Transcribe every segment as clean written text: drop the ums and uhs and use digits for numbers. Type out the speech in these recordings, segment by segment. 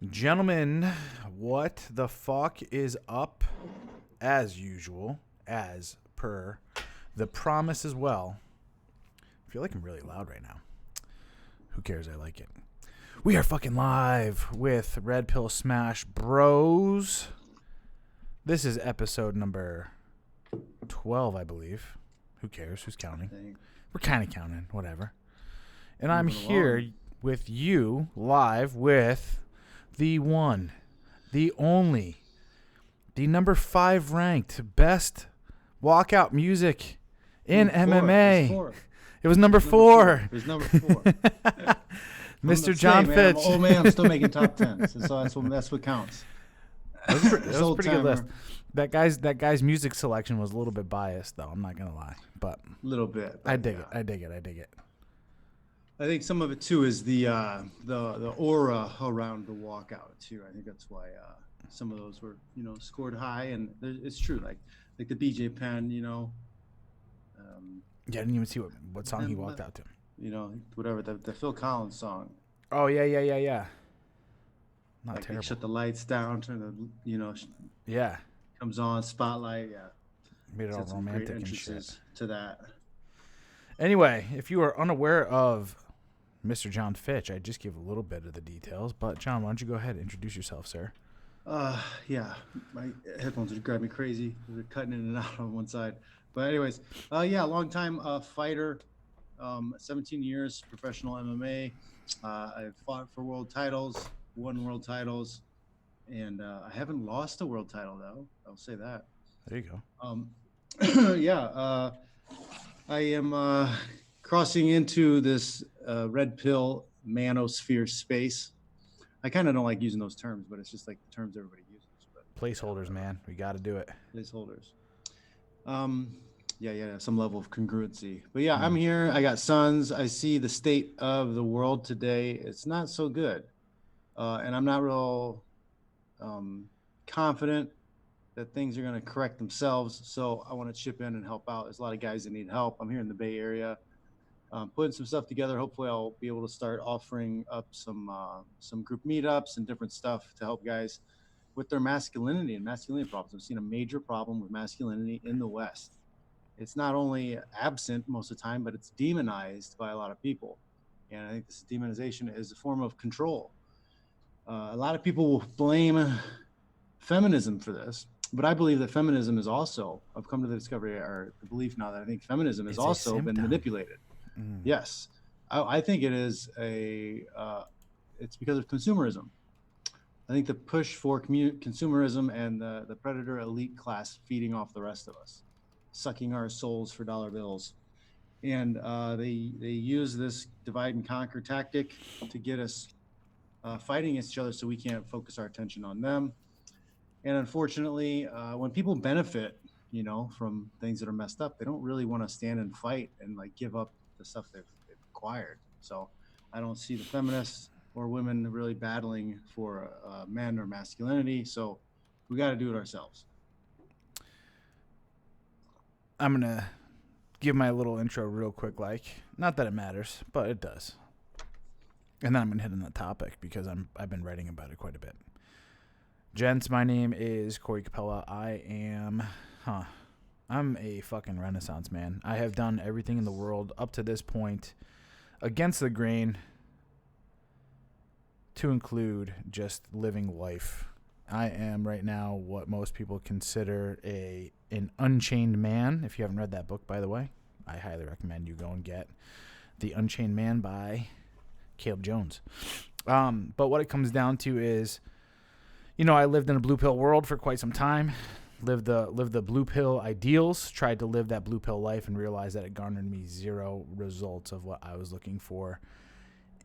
Gentlemen, what the fuck is up? As usual, as per the promise as well. I feel like I'm really loud right now. Who cares? I like it. We are fucking live with Red Pill Smash Bros. This is episode number 12, I believe. Who cares? Who's counting? We're kind of counting, whatever. And I'm here with you live with the one, the only, the number 5 ranked best walkout music in MMA. It was number 4. It was number 4. Mr. John Fitch. Oh man, I'm still making top 10s, so that's what counts. That was a pretty good list. That guy's music selection was a little bit biased, though. I'm not gonna lie, but a little bit. I dig it. I think some of it too is the aura around the walkout too. I think that's why some of those were scored high, and it's true. Like the BJ Penn, yeah, I didn't even see what song he walked out to. Whatever the Phil Collins song. Oh yeah. Not like terrible. They shut the lights down, turn the yeah. Comes on spotlight. Yeah, made it all romantic and shit. To that. Anyway, if you are unaware of Mr. John Fitch, I just give a little bit of the details. But John, why don't you go ahead and introduce yourself, sir? Yeah, my headphones would drive me crazy. They're cutting in and out on one side. But anyways, long time fighter, 17 years professional MMA. I've fought for world titles, won world titles, and I haven't lost a world title though. I'll say that. There you go. I am crossing into this red pill manosphere space. I kind of don't like using those terms, but it's just like the terms everybody uses. But, placeholders, man. We got to do it. Placeholders. Some level of congruency. But yeah, I'm here. I got sons. I see the state of the world today. It's not so good. And I'm not real confident that things are going to correct themselves. So I want to chip in and help out. There's a lot of guys that need help. I'm here in the Bay Area, putting some stuff together. Hopefully I'll be able to start offering up some group meetups and different stuff to help guys with their masculinity and masculinity problems. I've seen a major problem with masculinity in the West. It's not only absent most of the time, but it's demonized by a lot of people. And I think this demonization is a form of control. A lot of people will blame feminism for this. But I believe that feminism is also, I've come to the discovery or the belief now that I think feminism has also been manipulated. Yes. I think it is it's because of consumerism. I think the push for consumerism and the predator elite class feeding off the rest of us, sucking our souls for dollar bills. And they use this divide and conquer tactic to get us fighting against each other so we can't focus our attention on them. And unfortunately, when people benefit, from things that are messed up, they don't really want to stand and fight and like give up the stuff they've acquired. So I don't see the feminists or women really battling for men or masculinity. So we got to do it ourselves. I'm going to give my little intro real quick. Not that it matters, but it does. And then I'm going to hit on that topic because I've been writing about it quite a bit. Gents, my name is Corey Capella. I'm a fucking renaissance man. I have done everything in the world up to this point against the grain to include just living life. I am right now what most people consider an unchained man. If you haven't read that book, by the way, I highly recommend you go and get The Unchained Man by Caleb Jones. But what it comes down to is, I lived in a blue pill world for quite some time, lived the blue pill ideals, tried to live that blue pill life and realized that it garnered me zero results of what I was looking for.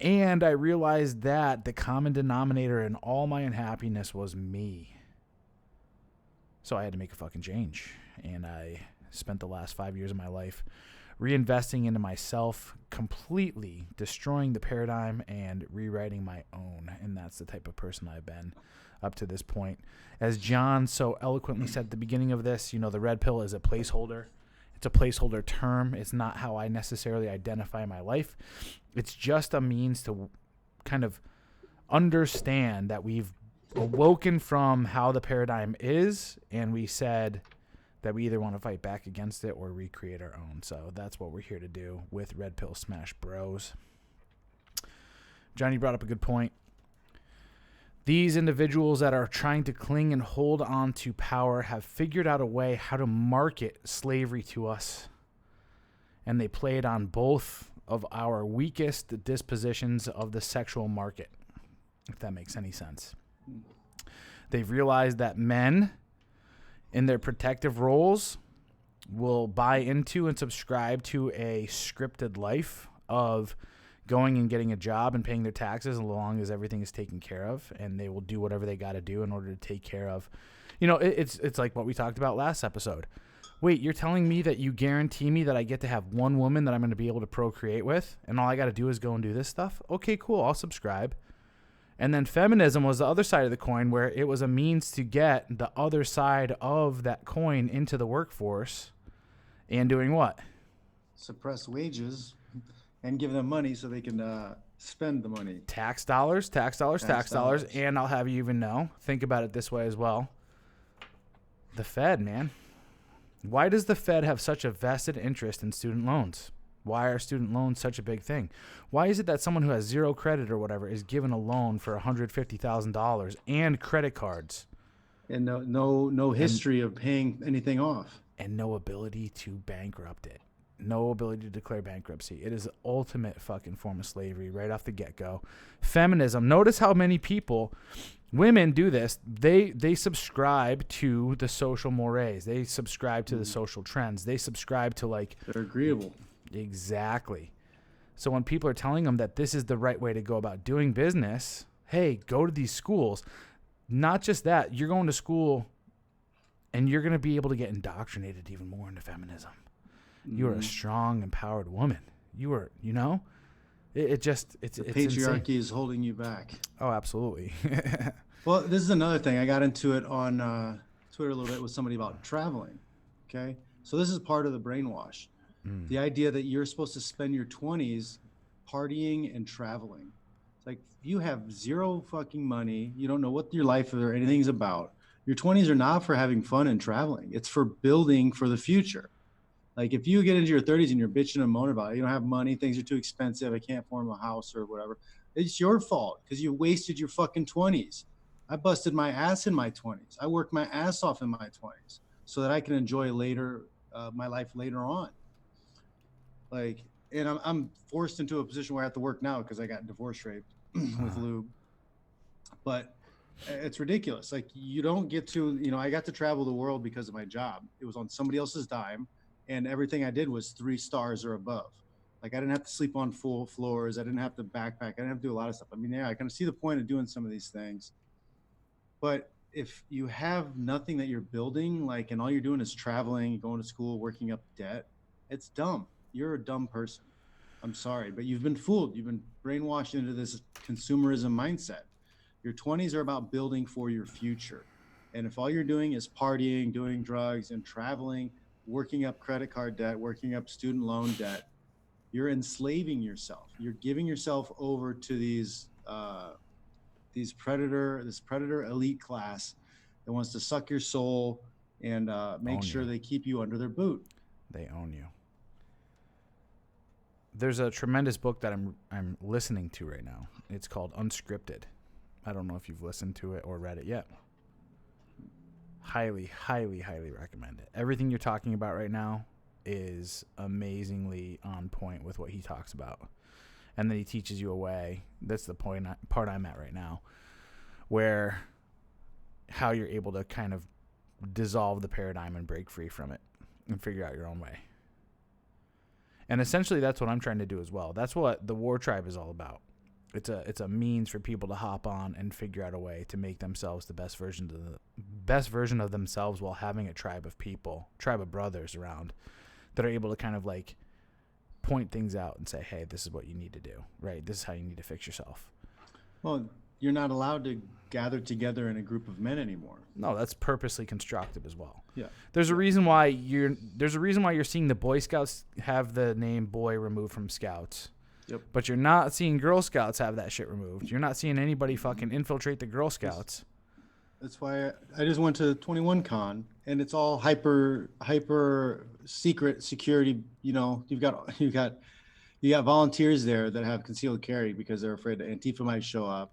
And I realized that the common denominator in all my unhappiness was me. So I had to make a fucking change. And I spent the last 5 years of my life reinvesting into myself, completely destroying the paradigm and rewriting my own. And that's the type of person I've been up to this point. As John so eloquently said at the beginning of this, the red pill is a placeholder. It's a placeholder term. It's not how I necessarily identify my life. It's just a means to kind of understand that we've awoken from how the paradigm is, and we said that we either want to fight back against it or recreate our own. So that's what we're here to do with Red Pill Smash Bros. Johnny brought up a good point. These individuals that are trying to cling and hold on to power have figured out a way how to market slavery to us. And they play it on both of our weakest dispositions of the sexual market, if that makes any sense. They've realized that men in their protective roles will buy into and subscribe to a scripted life of going and getting a job and paying their taxes as long as everything is taken care of, and they will do whatever they got to do in order to take care of. It's like what we talked about last episode. Wait, you're telling me that you guarantee me that I get to have one woman that I'm going to be able to procreate with, and all I got to do is go and do this stuff? Okay, cool, I'll subscribe. And then feminism was the other side of the coin, where it was a means to get the other side of that coin into the workforce and doing what? Suppress wages and give them money so they can spend the money. Tax dollars. And I'll have you even know, think about it this way as well. The Fed, man. Why does the Fed have such a vested interest in student loans? Why are student loans such a big thing? Why is it that someone who has zero credit or whatever is given a loan for $150,000 and credit cards? And no history of paying anything off. And no ability to bankrupt it. No ability to declare bankruptcy. It is the ultimate fucking form of slavery right off the get-go. Feminism. Notice how many people, women do this. They subscribe to the social mores. They subscribe to the social trends. They subscribe to they're agreeable. Exactly. So when people are telling them that this is the right way to go about doing business, hey, go to these schools. Not just that, you're going to school and you're going to be able to get indoctrinated even more into feminism. You are a strong, empowered woman. You are, it's patriarchy insane. is holding you back. Oh, absolutely. Well, this is another thing. I got into it on Twitter a little bit with somebody about traveling. Okay. So this is part of the brainwash. The idea that you're supposed to spend your 20s partying and traveling. It's like, you have zero fucking money. You don't know what your life or anything's about. Your 20s are not for having fun and traveling. It's for building for the future. Like, if you get into your 30s and you're bitching and moaning about it, you don't have money, things are too expensive, I can't form a house or whatever. It's your fault because you wasted your fucking 20s. I busted my ass in my 20s. I worked my ass off in my 20s so that I can enjoy my life later on. And I'm forced into a position where I have to work now because I got divorce raped with lube. But it's ridiculous. Like, you don't get to, I got to travel the world because of my job. It was on somebody else's dime, and everything I did was 3 stars or above. Like, I didn't have to sleep on full floors. I didn't have to backpack. I didn't have to do a lot of stuff. I mean, yeah, I kind of see the point of doing some of these things. But if you have nothing that you're building, and all you're doing is traveling, going to school, working up debt, it's dumb. You're a dumb person. I'm sorry, but you've been fooled. You've been brainwashed into this consumerism mindset. Your 20s are about building for your future. And if all you're doing is partying, doing drugs, and traveling, working up credit card debt, working up student loan debt, you're enslaving yourself. You're giving yourself over to this predator elite class that wants to suck your soul and make sure they keep you under their boot. They own you. There's a tremendous book that I'm listening to right now. It's called Unscripted. I don't know if you've listened to it or read it yet. Highly, highly, highly recommend it. Everything you're talking about right now is amazingly on point with what he talks about. And then he teaches you a way. That's the part I'm at right now, where how you're able to kind of dissolve the paradigm and break free from it and figure out your own way. And essentially that's what I'm trying to do as well. That's what the War Tribe is all about. It's a means for people to hop on and figure out a way to make themselves the best version of themselves while having a tribe of brothers around that are able to kind of point things out and say, hey, this is what you need to do, right? This is how you need to fix yourself. Well, you're not allowed to gather together in a group of men anymore. No, that's purposely constructed as well. Yeah. There's a reason why you're seeing the Boy Scouts have the name boy removed from Scouts. Yep. But you're not seeing Girl Scouts have that shit removed. You're not seeing anybody fucking infiltrate the Girl Scouts. That's why I just went to 21 Con, and it's all hyper secret security. You know, you got volunteers there that have concealed carry because they're afraid that Antifa might show up.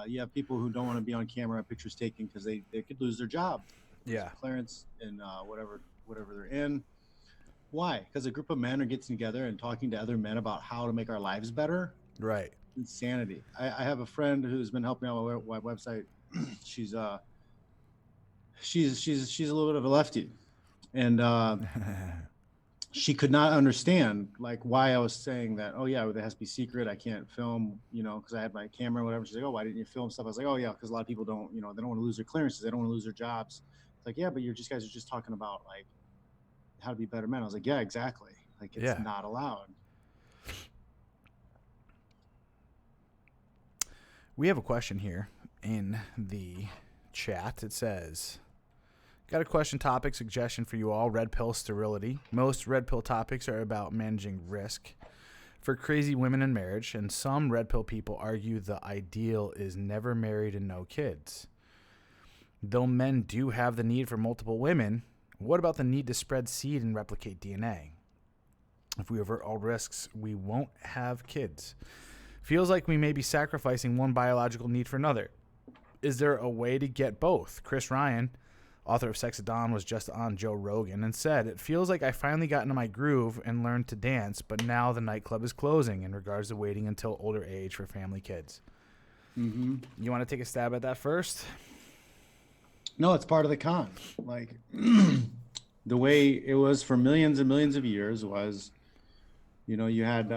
You have people who don't want to be on camera, pictures taken because they could lose their job. Yeah. Clearance and whatever they're in. Why? Because a group of men are getting together and talking to other men about how to make our lives better. Right. Insanity. I have a friend who's been helping out my website. she's a little bit of a lefty, and she could not understand like why I was saying that. Oh yeah, it has to be secret. I can't film, you know, because I had my camera or whatever. She's like, oh, why didn't you film stuff? I was like, oh yeah, because a lot of people don't, you know, they don't want to lose their clearances. They don't want to lose their jobs. It's like, yeah, but you guys are just talking about like how to be better men. I was like, yeah, exactly. Like it's not allowed. We have a question here in the chat. It says, got a question, topic, suggestion for you all. Red pill sterility. Most red pill topics are about managing risk for crazy women in marriage, and some red pill people argue the ideal is never married and no kids. Though men do have the need for multiple women, what about the need to spread seed and replicate DNA? If we avert all risks, we won't have kids. Feels like we may be sacrificing one biological need for another. Is there a way to get both? Chris Ryan, author of Sex at Dawn, was just on Joe Rogan and said, it feels like I finally got into my groove and learned to dance, but now the nightclub is closing in regards to waiting until older age for family kids. Mm-hmm. You want to take a stab at that first? No, it's part of the con. Like the way it was for millions and millions of years was, you know, you had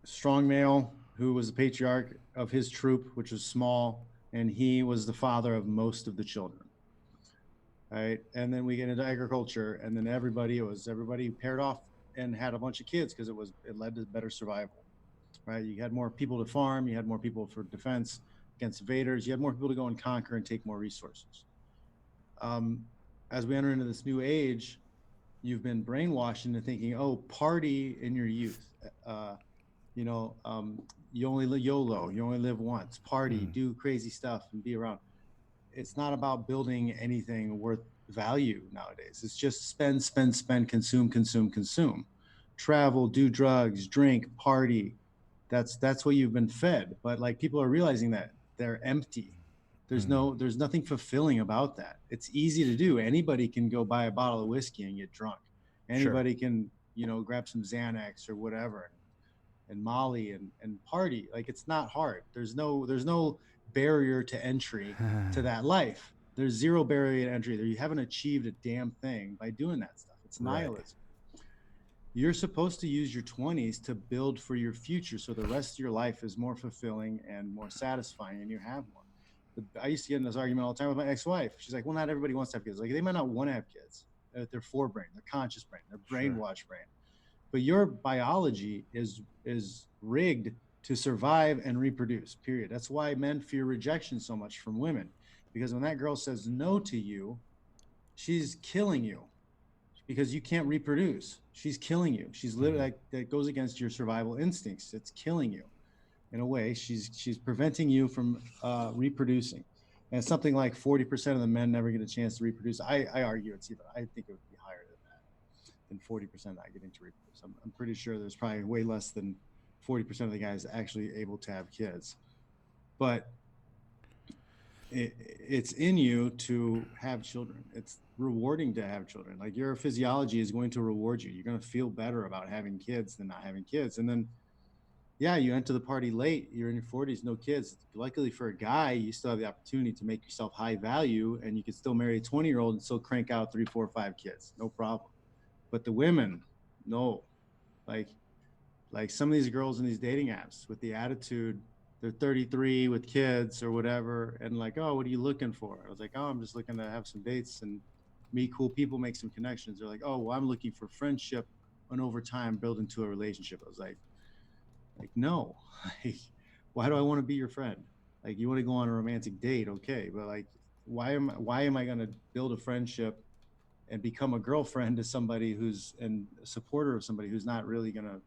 strong male who was the patriarch of his troop, which was small, and he was the father of most of the children. Right. And then we get into agriculture, and then everybody paired off and had a bunch of kids because it led to better survival. Right. You had more people to farm, you had more people for defense against invaders, you had more people to go and conquer and take more resources. As we enter into this new age, you've been brainwashed into thinking, oh, party in your youth. You know, you only live YOLO, you only live once, party, do crazy stuff and be around. It's not about building anything worth value nowadays. It's just spend, consume, travel, do drugs, drink, party. That's what you've been fed. But like people are realizing that they're empty. There's nothing fulfilling about that. It's easy to do. Anybody can go buy a bottle of whiskey and get drunk. Anybody can, you know, grab some Xanax or whatever and Molly and party. Like it's not hard. There's no barrier to entry to that life. There's zero barrier to entry there. You haven't achieved a damn thing by doing that stuff. It's nihilism. You're supposed to use your 20s to build for your future so the rest of your life is more fulfilling and more satisfying and you have more. I used to get in this argument all the time with my ex-wife. She's like, well, not everybody wants to have kids. Like they might not want to have kids. Their forebrain, their conscious brain, their brainwashed brain. But your biology is rigged to survive and reproduce, period. That's why men fear rejection so much from women. Because when that girl says no to you, she's killing you because you can't reproduce. She's killing you. She's literally like, that goes against your survival instincts. It's killing you. In a way, she's preventing you from reproducing. And something like 40% of the men never get a chance to reproduce. I argue it's even, I think it would be higher than 40% not getting to reproduce. I'm pretty sure there's probably way less than 40% of the guys actually able to have kids. But it's in you to have children. It's rewarding to have children. Like your physiology is going to reward you. You're going to feel better about having kids than not having kids. And then, yeah, you enter the party late. You're in your 40s, no kids. Luckily for a guy, you still have the opportunity to make yourself high value, and you can still marry a 20-year-old and still crank out 3, 4, 5 kids, no problem. But the women, no. Like some of these girls in these dating apps with the attitude, they're 33 with kids or whatever, and like, oh, what are you looking for? I was like, oh, I'm just looking to have some dates and meet cool people, make some connections. They're like, oh, well, I'm looking for friendship and over time build into a relationship. I was like, no. Like, why do I want to be your friend? Like, you want to go on a romantic date, okay, but like, why am I going to build a friendship and become a girlfriend to somebody who's and a supporter of somebody who's not really gonna,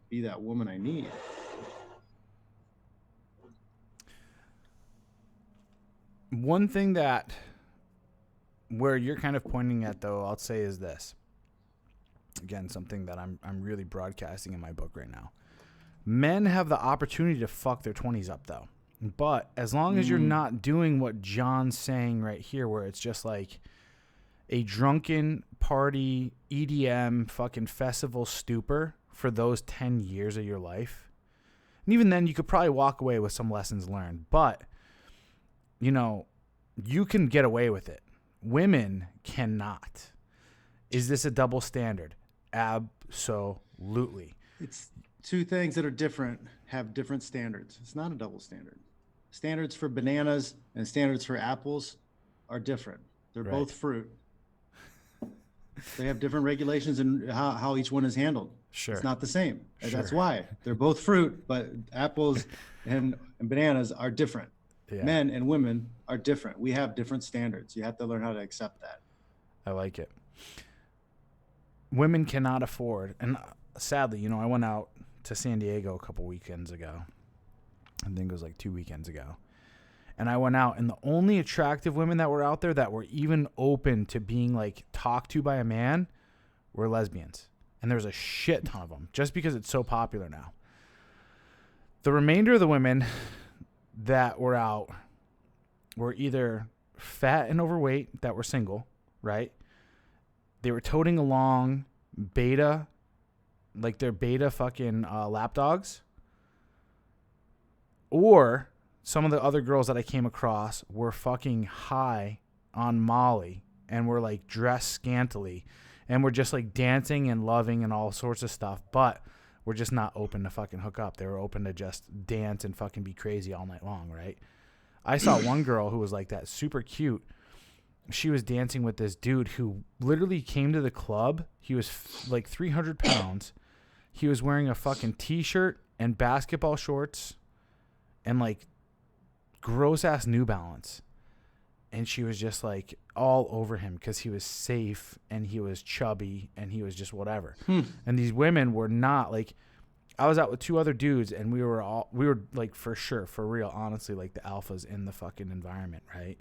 be that woman I need. One thing that where you're kind of pointing at, though, I'll say is this. Again, something that I'm really broadcasting in my book right now. Men have the opportunity to fuck their 20s up, though. But as long as you're not doing what John's saying right here, where it's just like a drunken party, EDM, fucking festival stupor for those 10 years of your life. And even then, you could probably walk away with some lessons learned. But, you can get away with it. Women cannot. Is this a double standard? Absolutely. It's two things that are different, have different standards. It's not a double standard. Standards for bananas and standards for apples are different. They're both fruit. They have different regulations and how each one is handled. Sure. It's not the same. Sure. That's why they're both fruit, but apples and bananas are different. Yeah. Men and women are different. We have different standards. You have to learn how to accept that. I like it. Women cannot afford, and sadly, I went out to San Diego a couple weekends ago. I think it was like 2 weekends ago. And I went out, and the only attractive women that were out there that were even open to being like talked to by a man were lesbians. And there's a shit ton of them just because it's so popular now. The remainder of the women that were out were either fat and overweight that were single, right? They were toting along beta, like their beta fucking lapdogs. Or some of the other girls that I came across were fucking high on Molly and were like dressed scantily and were just like dancing and loving and all sorts of stuff, but were just not open to fucking hook up. They were open to just dance and fucking be crazy all night long, right? I saw one girl who was like that, super cute. She was dancing with this dude who literally came to the club. He was like 300 pounds. He was wearing a fucking t-shirt and basketball shorts and like gross ass New Balance. And she was just like all over him because he was safe and he was chubby and he was just whatever. And these women were not like, I was out with two other dudes and we were like for sure, for real, honestly, like the alphas in the fucking environment, right?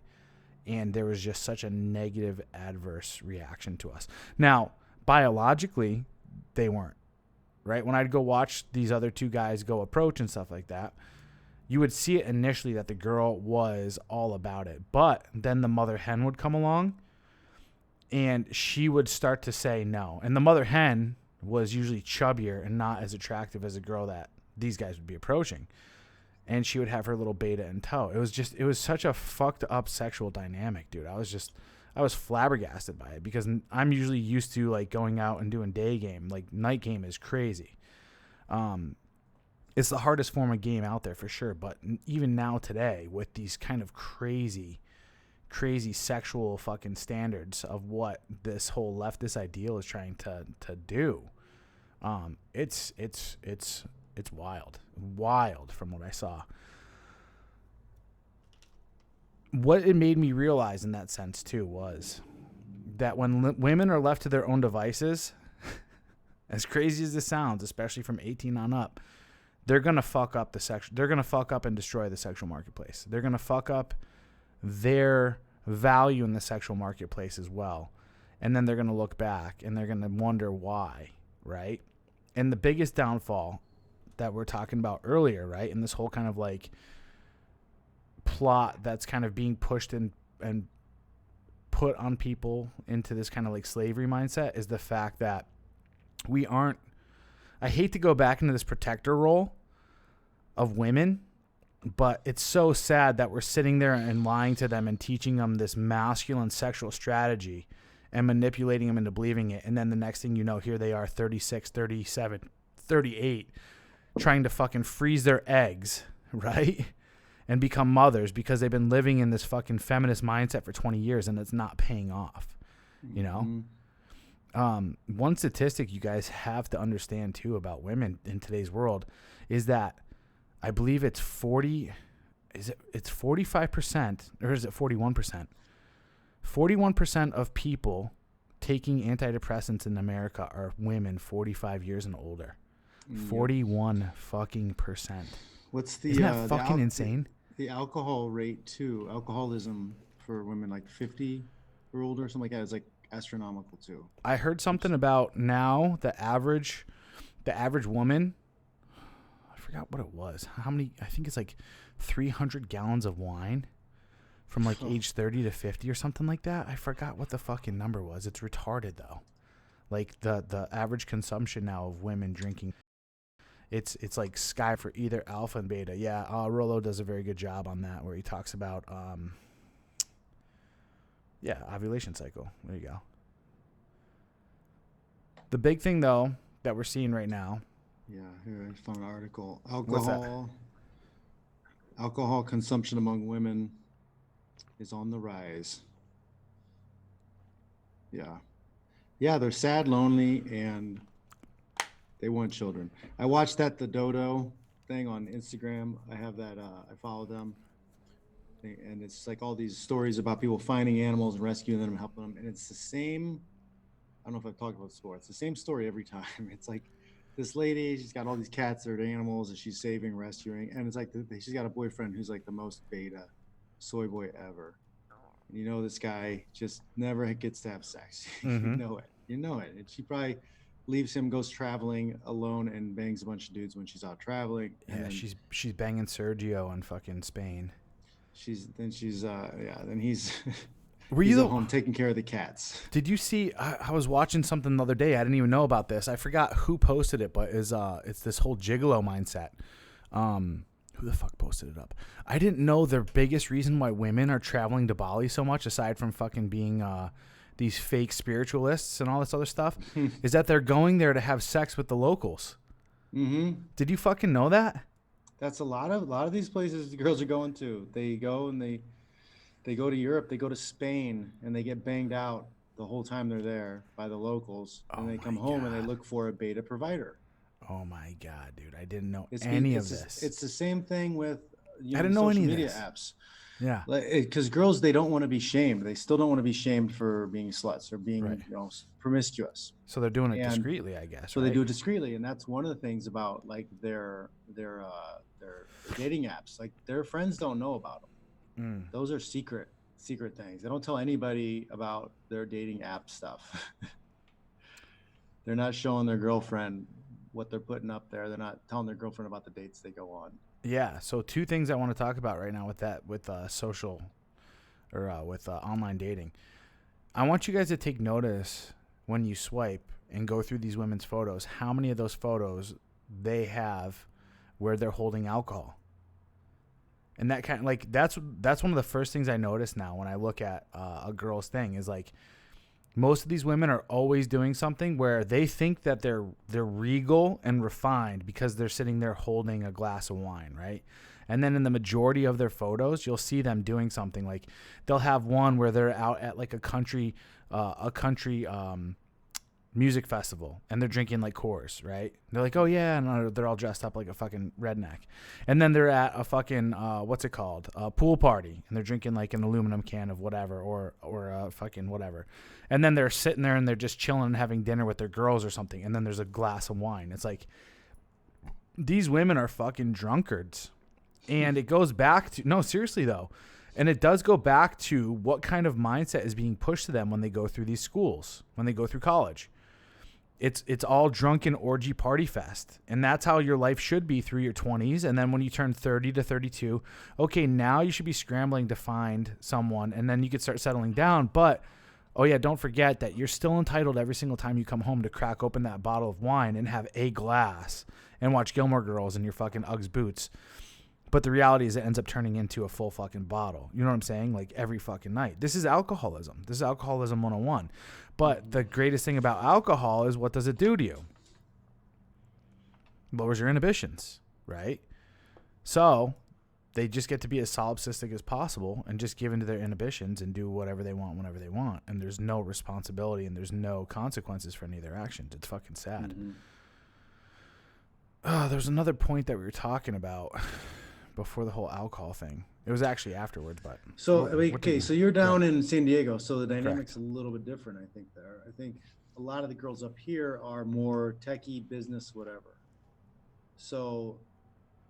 And there was just such a negative, adverse reaction to us. Now, biologically, they weren't, right? When I'd go watch these other two guys go approach and stuff like that, you would see it initially that the girl was all about it. But then the mother hen would come along and she would start to say no. And the mother hen was usually chubbier and not as attractive as a girl that these guys would be approaching. And she would have her little beta in tow. It was such a fucked up sexual dynamic, dude. I was flabbergasted by it because I'm usually used to like going out and doing day game. Like night game is crazy. It's the hardest form of game out there for sure. But even now today with these kind of crazy sexual fucking standards of what this whole leftist ideal is trying to do, it's wild from what I saw. What it made me realize in that sense too was that when women are left to their own devices, as crazy as this sounds, especially from 18 on up, they're gonna fuck up they're gonna fuck up and destroy the sexual marketplace. They're gonna fuck up their value in the sexual marketplace as well. And then they're gonna look back and they're gonna wonder why, right? And the biggest downfall that we're talking about earlier, right? And this whole kind of like plot that's kind of being pushed and put on people into this kind of like slavery mindset is the fact that I hate to go back into this protector role of women, but it's so sad that we're sitting there and lying to them and teaching them this masculine sexual strategy and manipulating them into believing it. And then the next thing you know, here they are 36, 37, 38, trying to fucking freeze their eggs, right? And become mothers because they've been living in this fucking feminist mindset for 20 years and it's not paying off, you know? Mm-hmm. One statistic you guys have to understand too about women in today's world is that I believe it's 45% or is it 41%? 41% of people taking antidepressants in America are women 45 years and older. Yep. 41 fucking percent. What's the Isn't that fucking insane? The alcohol rate too. Alcoholism for women like 50 or older, something like that, is like astronomical too. I heard something about now the average woman, I forgot what it was. How many? I think it's like 300 gallons of wine from like age 30 to 50 or something like that. I forgot what the fucking number was. It's retarded though. Like the average consumption now of women drinking, it's like sky for either alpha and beta. Yeah, Rollo does a very good job on that, where he talks about ovulation cycle. There you go. The big thing though that we're seeing right now. Yeah, here I found an article. What's that? Alcohol consumption among women is on the rise. Yeah, they're sad, lonely, and they want children. I watched the Dodo thing on Instagram. I have that. I follow them, and it's like all these stories about people finding animals and rescuing them and helping them. And it's the same. I don't know if I've talked about this before. It's the same story every time. It's like this lady, she's got all these cats that are animals, and she's saving, rescuing, and it's like she's got a boyfriend who's like the most beta soy boy ever. And you know, this guy just never gets to have sex. Mm-hmm. You know it. And she probably leaves him, goes traveling alone, and bangs a bunch of dudes when she's out traveling. Yeah, and she's banging Sergio in fucking Spain. Then he's Were he's you at home taking care of the cats. Did you see? I was watching something the other day. I didn't even know about this. I forgot who posted it, but it's this whole gigolo mindset. Who the fuck posted it up? I didn't know the biggest reason why women are traveling to Bali so much, aside from fucking being these fake spiritualists and all this other stuff, is that they're going there to have sex with the locals. Mm-hmm. Did you fucking know that? That's a lot of these places the girls are going to. They go and they go to Europe, they go to Spain, and they get banged out the whole time they're there by the locals. And they come home and they look for a beta provider. Oh my God, dude. I didn't know any of this. It's the same thing with I didn't know social any of media this. apps. Yeah. Because girls, they don't want to be shamed. They still don't want to be shamed for being sluts or being promiscuous. So they're doing it discreetly, I guess. So they do it discreetly. And that's one of the things about like their dating apps. Like their friends don't know about them. Those are secret things. They don't tell anybody about their dating app stuff. They're not showing their girlfriend what they're putting up there. They're not telling their girlfriend about the dates they go on. Yeah. So two things I want to talk about right now with social or with online dating. I want you guys to take notice when you swipe and go through these women's photos, how many of those photos they have where they're holding alcohol. And that kind of like, that's one of the first things I notice now when I look at a girl's thing is like, most of these women are always doing something where they think that they're regal and refined because they're sitting there holding a glass of wine, right? And then in the majority of their photos, you'll see them doing something like they'll have one where they're out at like a country music festival and they're drinking like Coors, right? They're like, oh yeah, and they're all dressed up like a fucking redneck. And then they're at a fucking a pool party and they're drinking like an aluminum can of whatever or a fucking whatever. And then they're sitting there and they're just chilling and having dinner with their girls or something. And then there's a glass of wine. It's like these women are fucking drunkards. And it goes back to no, seriously though. And it does go back to what kind of mindset is being pushed to them when they go through these schools, when they go through college. It's all drunken orgy party fest. And that's how your life should be through your 20s. And then when you turn 30 to 32, okay, now you should be scrambling to find someone and then you could start settling down. But, oh yeah, don't forget that you're still entitled every single time you come home to crack open that bottle of wine and have a glass and watch Gilmore Girls in your fucking Uggs boots. But the reality is it ends up turning into a full fucking bottle. You know what I'm saying? Like every fucking night. This is alcoholism. This is alcoholism 101. But the greatest thing about alcohol is what does it do to you? Lowers your inhibitions, right? So they just get to be as solipsistic as possible and just give into their inhibitions and do whatever they want whenever they want. And there's no responsibility and there's no consequences for any of their actions. It's fucking sad. There's another point that we were talking about. before the whole alcohol thing. It was actually afterwards, but So, what okay, did you- so you're down in San Diego, so the dynamic's Correct. a little bit different, I think, there. I think a lot of the girls up here are more techie, business, whatever. So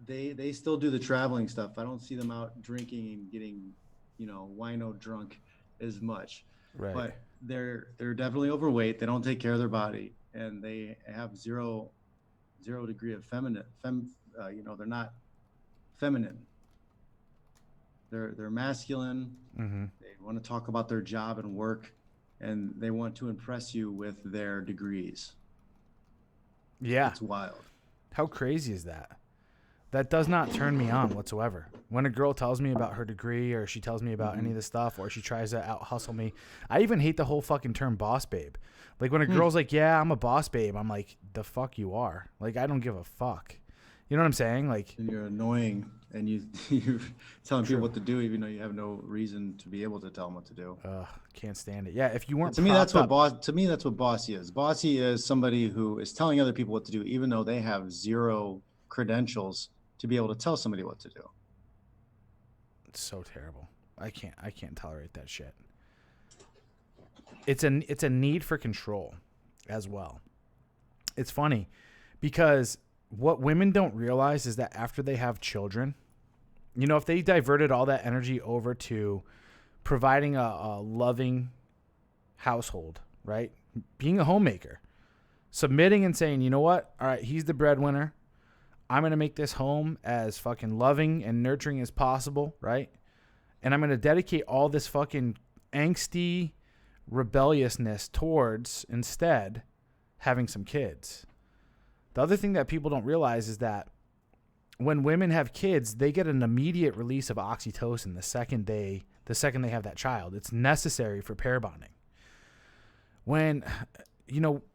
they still do the traveling stuff. I don't see them out drinking and getting, wino drunk as much. right. But they're definitely overweight. They don't take care of their body, and they have zero degree of they're not feminine. They're masculine. Mm-hmm. They want to talk about their job and work, and they want to impress you with their degrees. Yeah. It's wild. How crazy is that? That does not turn me on whatsoever. When a girl tells me about her degree, or she tells me about any of this stuff, or she tries to out hustle me, I even hate the whole fucking term boss babe. Like when a girl's like, yeah, I'm a boss babe, I'm like, the fuck you are. Like, I don't give a fuck. You know what I'm saying? Like, And you're annoying, and you're telling people what to do, even though you have no reason to be able to tell them what to do. can't stand it. Yeah, if you weren't To me, that's propped what up- that's what bossy is. Bossy is somebody who is telling other people what to do, even though they have zero credentials to be able to tell somebody what to do. It's so terrible. I can't tolerate that shit. It's a need for control as well. It's funny because what women don't realize is that after they have children, if they diverted all that energy over to providing a loving household, right? Being a homemaker, submitting and saying, you know what? All right, he's the breadwinner. I'm going to make this home as fucking loving and nurturing as possible, right? And I'm going to dedicate all this fucking angsty rebelliousness towards instead having some kids. The other thing that people don't realize is that when women have kids, they get an immediate release of oxytocin the second they have that child. It's necessary for pair bonding. When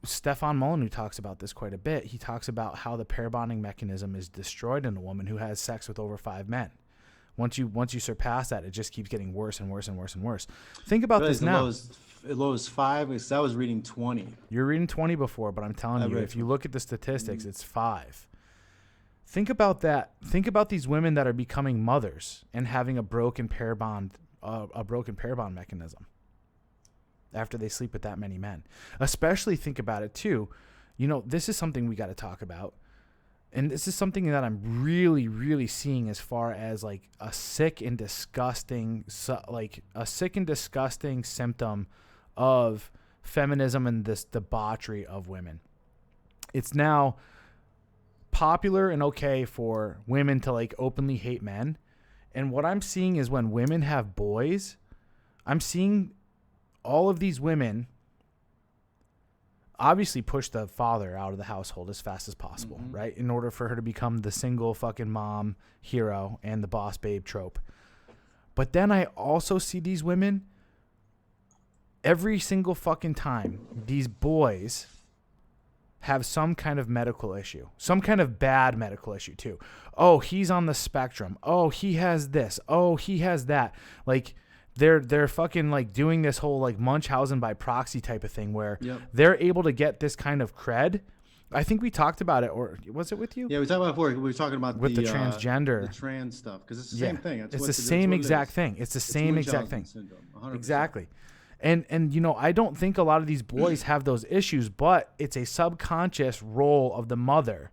Stefan Molyneux talks about this quite a bit. He talks about how the pair bonding mechanism is destroyed in a woman who has sex with over 5 men. Once you surpass that, it just keeps getting worse and worse and worse and worse. Think about this now. The low is 5. Because I was reading 20. You're reading 20 before, but I'm telling you, if you look at the statistics, it's 5. Think about that. Think about these women that are becoming mothers and having a broken pair bond mechanism after they sleep with that many men. Especially think about it too. This is something we got to talk about. And this is something that I'm really, really seeing as far as like a sick and disgusting symptom of feminism and this debauchery of women. It's now popular and okay for women to like openly hate men. And what I'm seeing is when women have boys, I'm seeing all of these women obviously push the father out of the household as fast as possible, right? In order for her to become the single fucking mom hero and the boss babe trope. But then I also see these women every single fucking time these boys have some kind of medical issue, some kind of bad medical issue too. Oh, he's on the spectrum. Oh, he has this. Oh, he has that. Like, they're fucking like doing this whole like Munchausen by proxy type of thing where they're able to get this kind of cred. I think we talked about it, or was it with you? Yeah, we talked about it before. We were talking about with the transgender, the trans stuff, because it's the same thing. It's the same exact thing. It's the same exact thing. Syndrome, 100%. Exactly. And I don't think a lot of these boys have those issues, but it's a subconscious role of the mother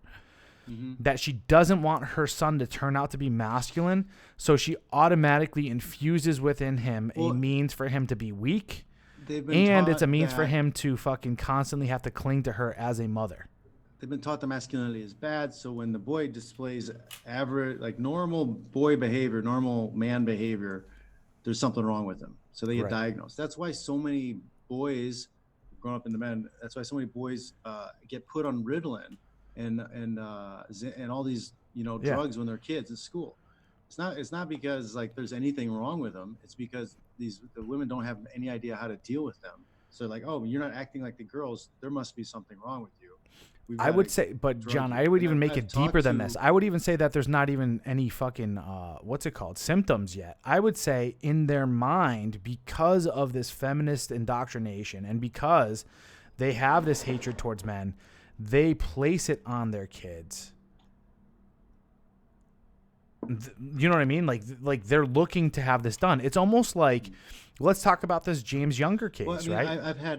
that she doesn't want her son to turn out to be masculine, so she automatically infuses within him a means for him to be weak, and it's a means for him to fucking constantly have to cling to her as a mother. They've been taught that masculinity is bad, so when the boy displays average, like normal boy behavior, normal man behavior, there's something wrong with him. So they get diagnosed. That's why so many boys, growing up into men, that's why so many boys get put on Ritalin and all these drugs when they're kids in school. It's not because like there's anything wrong with them. It's because the women don't have any idea how to deal with them. So like, oh, you're not acting like the girls. There must be something wrong with you. I would say, but John, I would even make it deeper than this. I would even say that there's not even any fucking, symptoms yet. I would say in their mind, because of this feminist indoctrination and because they have this hatred towards men, they place it on their kids. You know what I mean? Like they're looking to have this done. It's almost like, let's talk about this James Younger case, Well, I mean, right?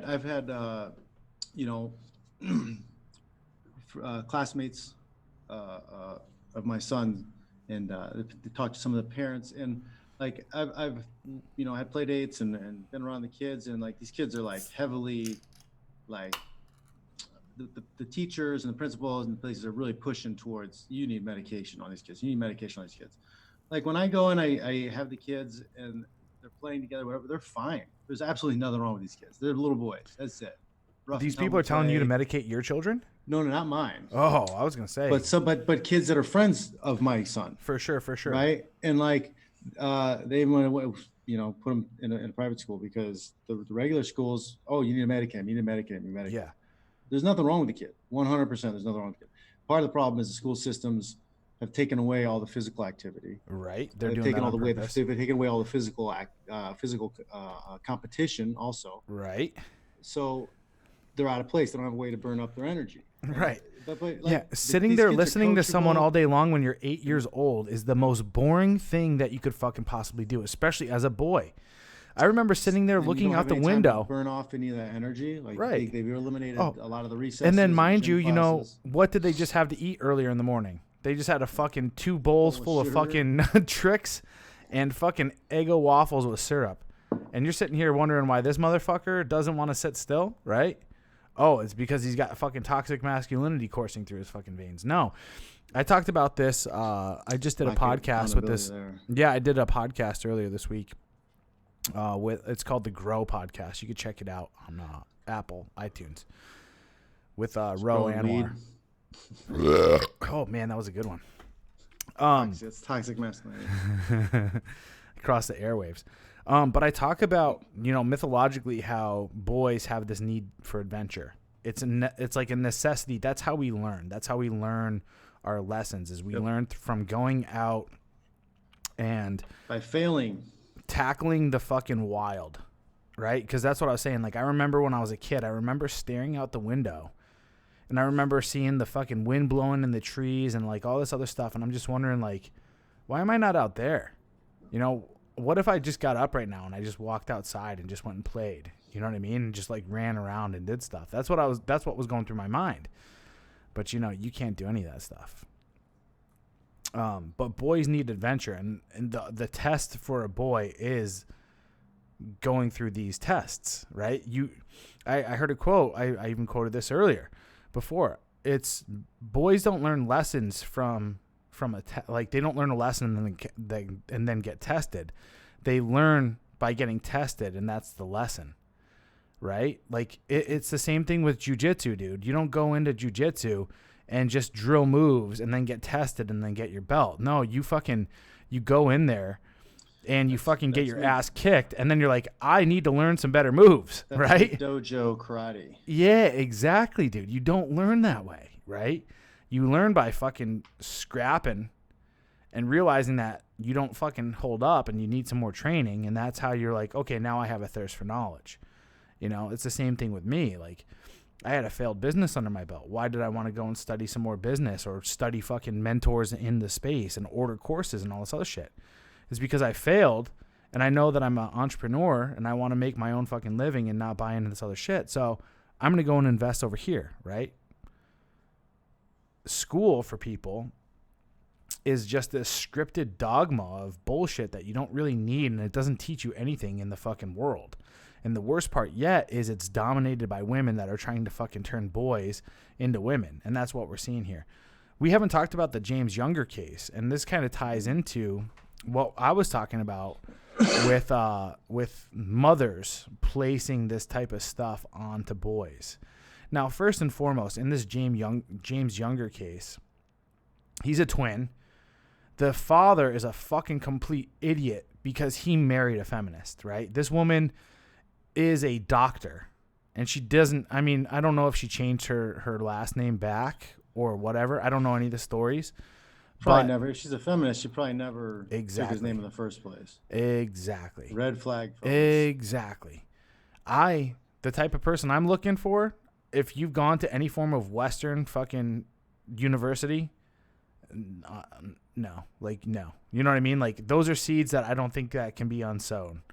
I've had you know, classmates of my son, and they talked to some of the parents, and like I've had play dates and been around the kids, and like these kids are like heavily like the teachers and the principals and the places are really pushing towards, you need medication on these kids. You need medication on these kids. Like when I go and I have the kids and they're playing together, whatever, they're fine. There's absolutely nothing wrong with these kids. They're little boys. That's it. Rough These and people tumble are telling you to play. medicate your children? No, not mine. Oh, I was gonna say. But kids that are friends of my son, For sure. right? And like they want to put them in a private school because the regular schools, oh, you need a Medicam, you need a Medicam, you need a Medicam. Yeah. There's nothing wrong with the kid. 100%. There's nothing wrong with the kid. Part of the problem is the school systems have taken away all the physical activity. Right. They're They've doing taken that all the on way. purpose. They've taken away all the physical competition also. Right. So they're out of place. They don't have a way to burn up their energy. Right. But like, Yeah, sitting these there kids are listening to someone coachable. all day long when you're 8 years old is the most boring thing that you could fucking possibly do, especially as a boy. I remember sitting there And you looking don't out have the any time to window. burn off any of that energy. Like Right. they've eliminated Oh. a lot of the recesses. And then, and mind gym you, classes. what did they just have to eat earlier in the morning? They just had a fucking 2 bowls Full full of of sugar. fucking Trix and fucking Eggo waffles with syrup. And you're sitting here wondering why this motherfucker doesn't want to sit still, right? Oh, it's because he's got fucking toxic masculinity coursing through his fucking veins. No. I talked about this. I just did a Lack of podcast with this. accountability there. Yeah, I did a podcast earlier this week. It's called the Grow Podcast. You can check it out on Apple, iTunes, with Ro Growing Anwar. Oh man, that was a good one. It's toxic masculinity. Across the airwaves. But I talk about, mythologically how boys have this need for adventure. It's like a necessity. That's how we learn. That's how we learn our lessons. Is we learn from going out and By failing. tackling the fucking wild, right? Because that's what I was saying. Like, I remember when I was a kid, I remember staring out the window and I remember seeing the fucking wind blowing in the trees and like all this other stuff. And I'm just wondering, like, why am I not out there? What if I just got up right now and I just walked outside and just went and played? You know what I mean? And just like ran around and did stuff. That's what was going through my mind. But you can't do any of that stuff. But boys need adventure, and the test for a boy is going through these tests, right? I heard a quote. I even quoted this earlier before. It's boys don't learn lessons from they don't learn a lesson and then get tested. They learn by getting tested, and that's the lesson, right? Like it's the same thing with jiu-jitsu, dude. You don't go into jiu-jitsu and just drill moves and then get tested and then get your belt. No, you go in there and you fucking get your ass kicked, and then you're like, I need to learn some better moves, That's right? dojo karate. Yeah, exactly, dude. You don't learn that way, right? You learn by fucking scrapping and realizing that you don't fucking hold up and you need some more training, and that's how you're like, okay, now I have a thirst for knowledge. It's the same thing with me. Like, I had a failed business under my belt. Why did I want to go and study some more business or study fucking mentors in the space and order courses and all this other shit? It's because I failed, and I know that I'm an entrepreneur and I want to make my own fucking living and not buy into this other shit. So I'm going to go and invest over here, right? School for people is just this scripted dogma of bullshit that you don't really need, and it doesn't teach you anything in the fucking world. And the worst part yet is it's dominated by women that are trying to fucking turn boys into women. And that's what we're seeing here. We haven't talked about the James Younger case, and this kind of ties into what I was talking about with mothers placing this type of stuff onto boys. Now, first and foremost, in this James Younger case, he's a twin. The father is a fucking complete idiot because he married a feminist, right? This woman is a doctor, and she doesn't, I don't know if she changed her last name back or whatever. I don't know any of the stories. Probably never. If she's a feminist, she probably never took Exactly. his name in the first place. Exactly. Red flag. Folks. Exactly. The type of person I'm looking for, if you've gone to any form of Western fucking university, no. Like, no. You know what I mean? Like, those are seeds that I don't think that can be unsown.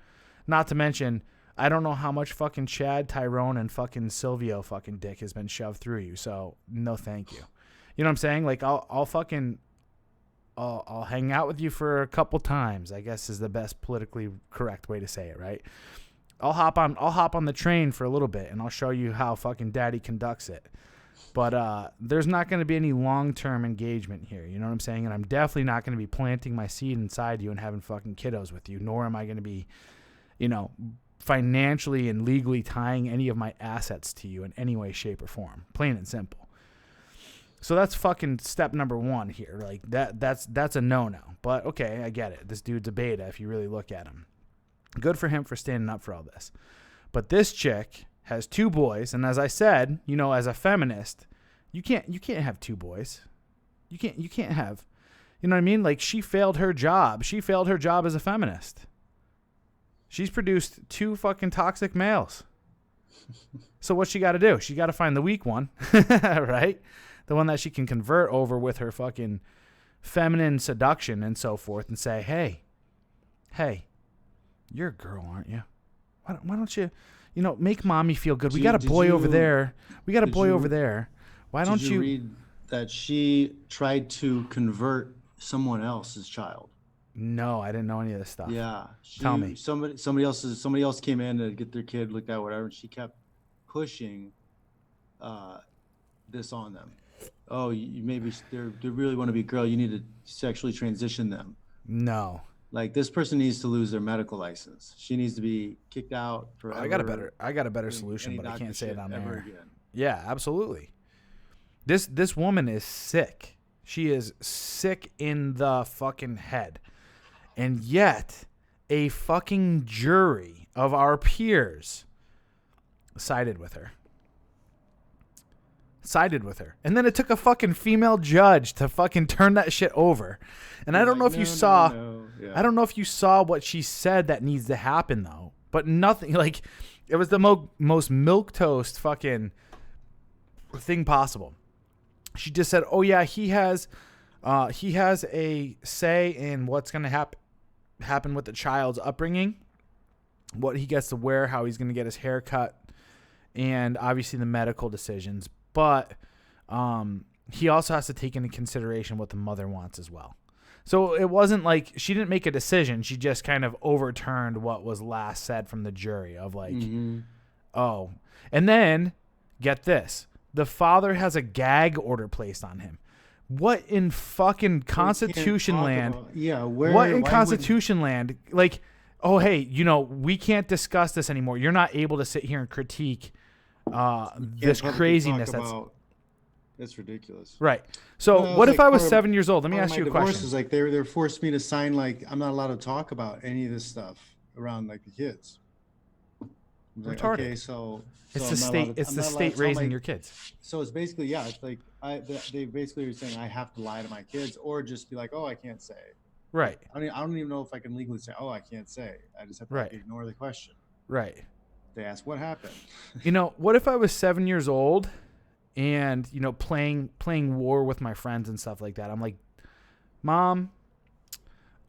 Not to mention, I don't know how much fucking Chad, Tyrone, and fucking Silvio fucking dick has been shoved through you. So, no thank you. You know what I'm saying? Like, I'll hang out with you for a couple times, I guess is the best politically correct way to say it, right? I'll hop on the train for a little bit, and I'll show you how fucking daddy conducts it. But there's not going to be any long-term engagement here, you know what I'm saying? And I'm definitely not going to be planting my seed inside you and having fucking kiddos with you, nor am I going to be, you know, financially and legally tying any of my assets to you in any way, shape, or form. Plain and simple. So that's fucking step number one here. Like, that's a no-no. But, okay, I get it. This dude's a beta if you really look at him. Good for him for standing up for all this. But this chick has 2 boys, and as I said, you know, as a feminist, you can't have 2 boys. You can't have, you know what I mean? Like, she failed her job. She failed her job as a feminist. She's produced 2 fucking toxic males. So what's she got to do? She got to find the weak one, right? The one that she can convert over with her fucking feminine seduction and so forth, and say, hey, you're a girl, aren't you? Why don't you, you know, make mommy feel good? We got a boy over there. Why don't you read that she tried to convert someone else's child? No, I didn't know any of this stuff. Yeah. Tell me. Somebody else came in to get their kid looked at, whatever, and she kept pushing this on them. Oh, you maybe they really want to be a girl. You need to sexually transition them. No. Like, this person needs to lose their medical license. She needs to be kicked out forever. I got a better solution, but I can't say it on air. Again. Yeah, absolutely. This woman is sick. She is sick in the fucking head. And yet, a fucking jury of our peers sided with her. And then it took a fucking female judge to fucking turn that shit over. And I don't know if you saw... Yeah. I don't know if you saw what she said that needs to happen, though. But nothing... Like, it was the most milquetoast fucking thing possible. She just said, oh, yeah, he has a say in what's going to happen with the child's upbringing, what he gets to wear, how he's going to get his hair cut, and obviously the medical decisions. But he also has to take into consideration what the mother wants as well. So it wasn't like she didn't make a decision. She just kind of overturned what was last said from the jury of like, oh. And then, get this. The father has a gag order placed on him. What in fucking Constitution land? What in Constitution land? Like, oh, hey, you know, we can't discuss this anymore. You're not able to sit here and critique this craziness. That's ridiculous. Right. So what if I was 7 years old? Let me ask you a question. Is like they're forced me to sign, like, I'm not allowed to talk about any of this stuff around, like, the kids. Like, retarded. Okay, so it's the state. It's the state raising your kids. So it's basically, yeah, it's like they basically are saying I have to lie to my kids, or just be like, oh, I can't say. Right. I mean, I don't even know if I can legally say, oh, I can't say. I just have to like, ignore the question. Right. They ask what happened. You know, what if I was 7 years old, and you know, playing war with my friends and stuff like that? I'm like, Mom,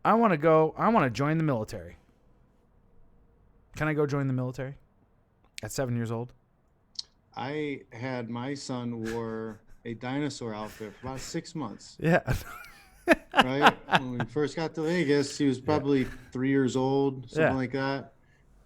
I want to join the military. Can I go join the military at 7 years old? I had my son wore a dinosaur outfit for about 6 months. Yeah. Right? When we first got to Vegas, he was probably 3 years old, something like that.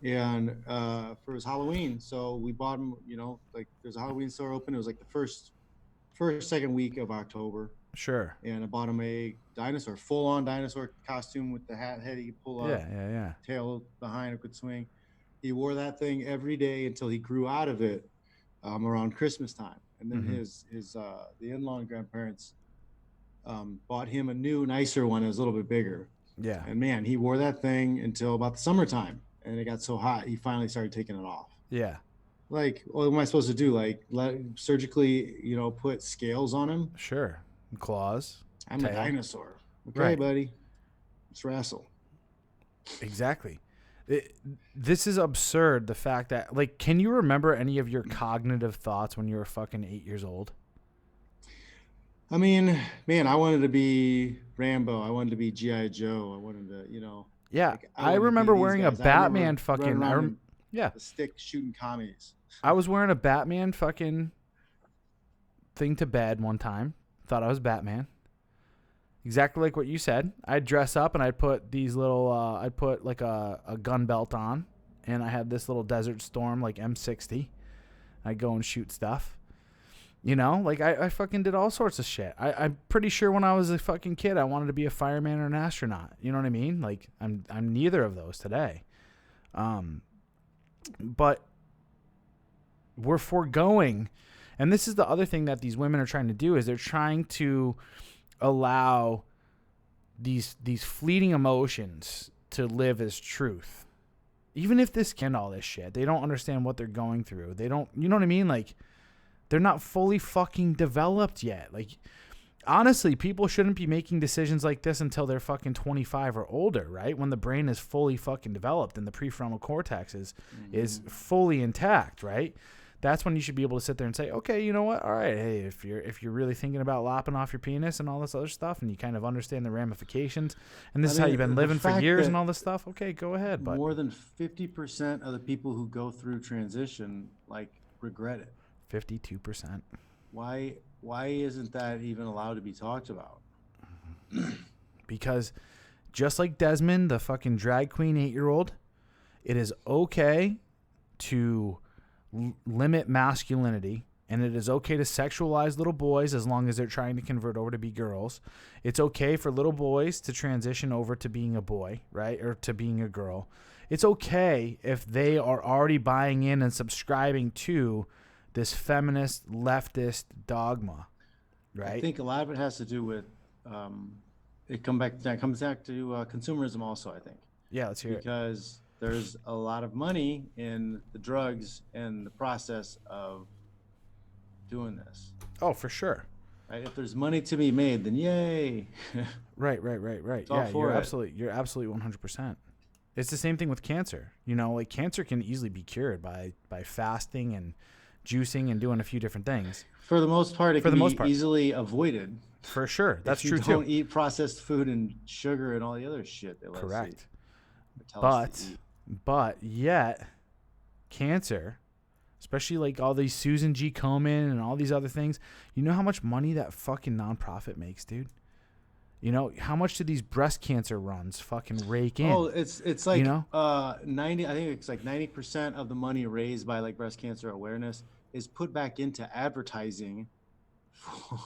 And for his Halloween, so we bought him, you know, like there's a Halloween store open. It was like the second week of October. Sure. And I bought him a dinosaur, full-on dinosaur costume with the head he could pull up. Yeah. Tail behind it could swing. He wore that thing every day until he grew out of it around Christmas time. And then the in-law and grandparents bought him a new, nicer one that was a little bit bigger. Yeah. And man, he wore that thing until about the summertime. And it got so hot, he finally started taking it off. Yeah. Like, what am I supposed to do? Like, surgically, you know, put scales on him? Sure. Claws. I'm a dinosaur. Okay, right, buddy. Let's wrestle. Exactly. This is absurd, the fact that, like, can you remember any of your cognitive thoughts when you were fucking 8 years old? I mean, man, I wanted to be Rambo. I wanted to be GI Joe. I wanted to, Yeah, like I I wanted to be remember these wearing a guys. I remember Batman running fucking. around in Yeah, the stick shooting commies. I was wearing a Batman fucking thing to bed one time. Thought I was Batman. Exactly like what you said. I'd dress up and I'd put these little. I'd put like a gun belt on, and I had this little Desert Storm like M60. I'd go and shoot stuff. You know, like I fucking did all sorts of shit. I'm pretty sure when I was a fucking kid, I wanted to be a fireman or an astronaut. You know what I mean? Like I'm neither of those today. But we're foregoing, and this is the other thing that these women are trying to do is they're trying to allow these fleeting emotions to live as truth. Even if this can all this shit, they don't understand what they're going through. They don't, you know what I mean? Like they're not fully fucking developed yet. Like honestly, people shouldn't be making decisions like this until they're fucking 25 or older, right? When the brain is fully fucking developed and the prefrontal cortex is fully intact, right? That's when you should be able to sit there and say, okay, you know what? All right, hey, if you're really thinking about lopping off your penis and all this other stuff, and you kind of understand the ramifications, and this is how you've been living for years and all this stuff, okay, go ahead. But more than 50% of the people who go through transition like regret it. 52%. Why isn't that even allowed to be talked about? Because just like Desmond, the fucking drag queen 8-year-old, it is okay to limit masculinity, and it is okay to sexualize little boys as long as they're trying to convert over to be girls. It's okay for little boys to transition over to being a boy, right? Or to being a girl. It's okay if they are already buying in and subscribing to this feminist leftist dogma, right? I think a lot of it has to do with it comes back to consumerism also, I think. Yeah, let's hear it. Because there's a lot of money in the drugs and the process of doing this. Oh, for sure. Right? If there's money to be made, then yay. Right. Yeah, you're absolutely 100%. It's the same thing with cancer. You know, like cancer can easily be cured by fasting and juicing and doing a few different things. For the most part, it can be easily avoided. For sure. That's true too. Don't eat processed food and sugar and all the other shit they let Correct. us eat. But yet, cancer, especially like all these Susan G. Komen and all these other things, you know how much money that fucking nonprofit makes, dude? You know, how much do these breast cancer runs fucking rake in? Oh, it's like 90. I think it's like 90% of the money raised by like breast cancer awareness is put back into advertising,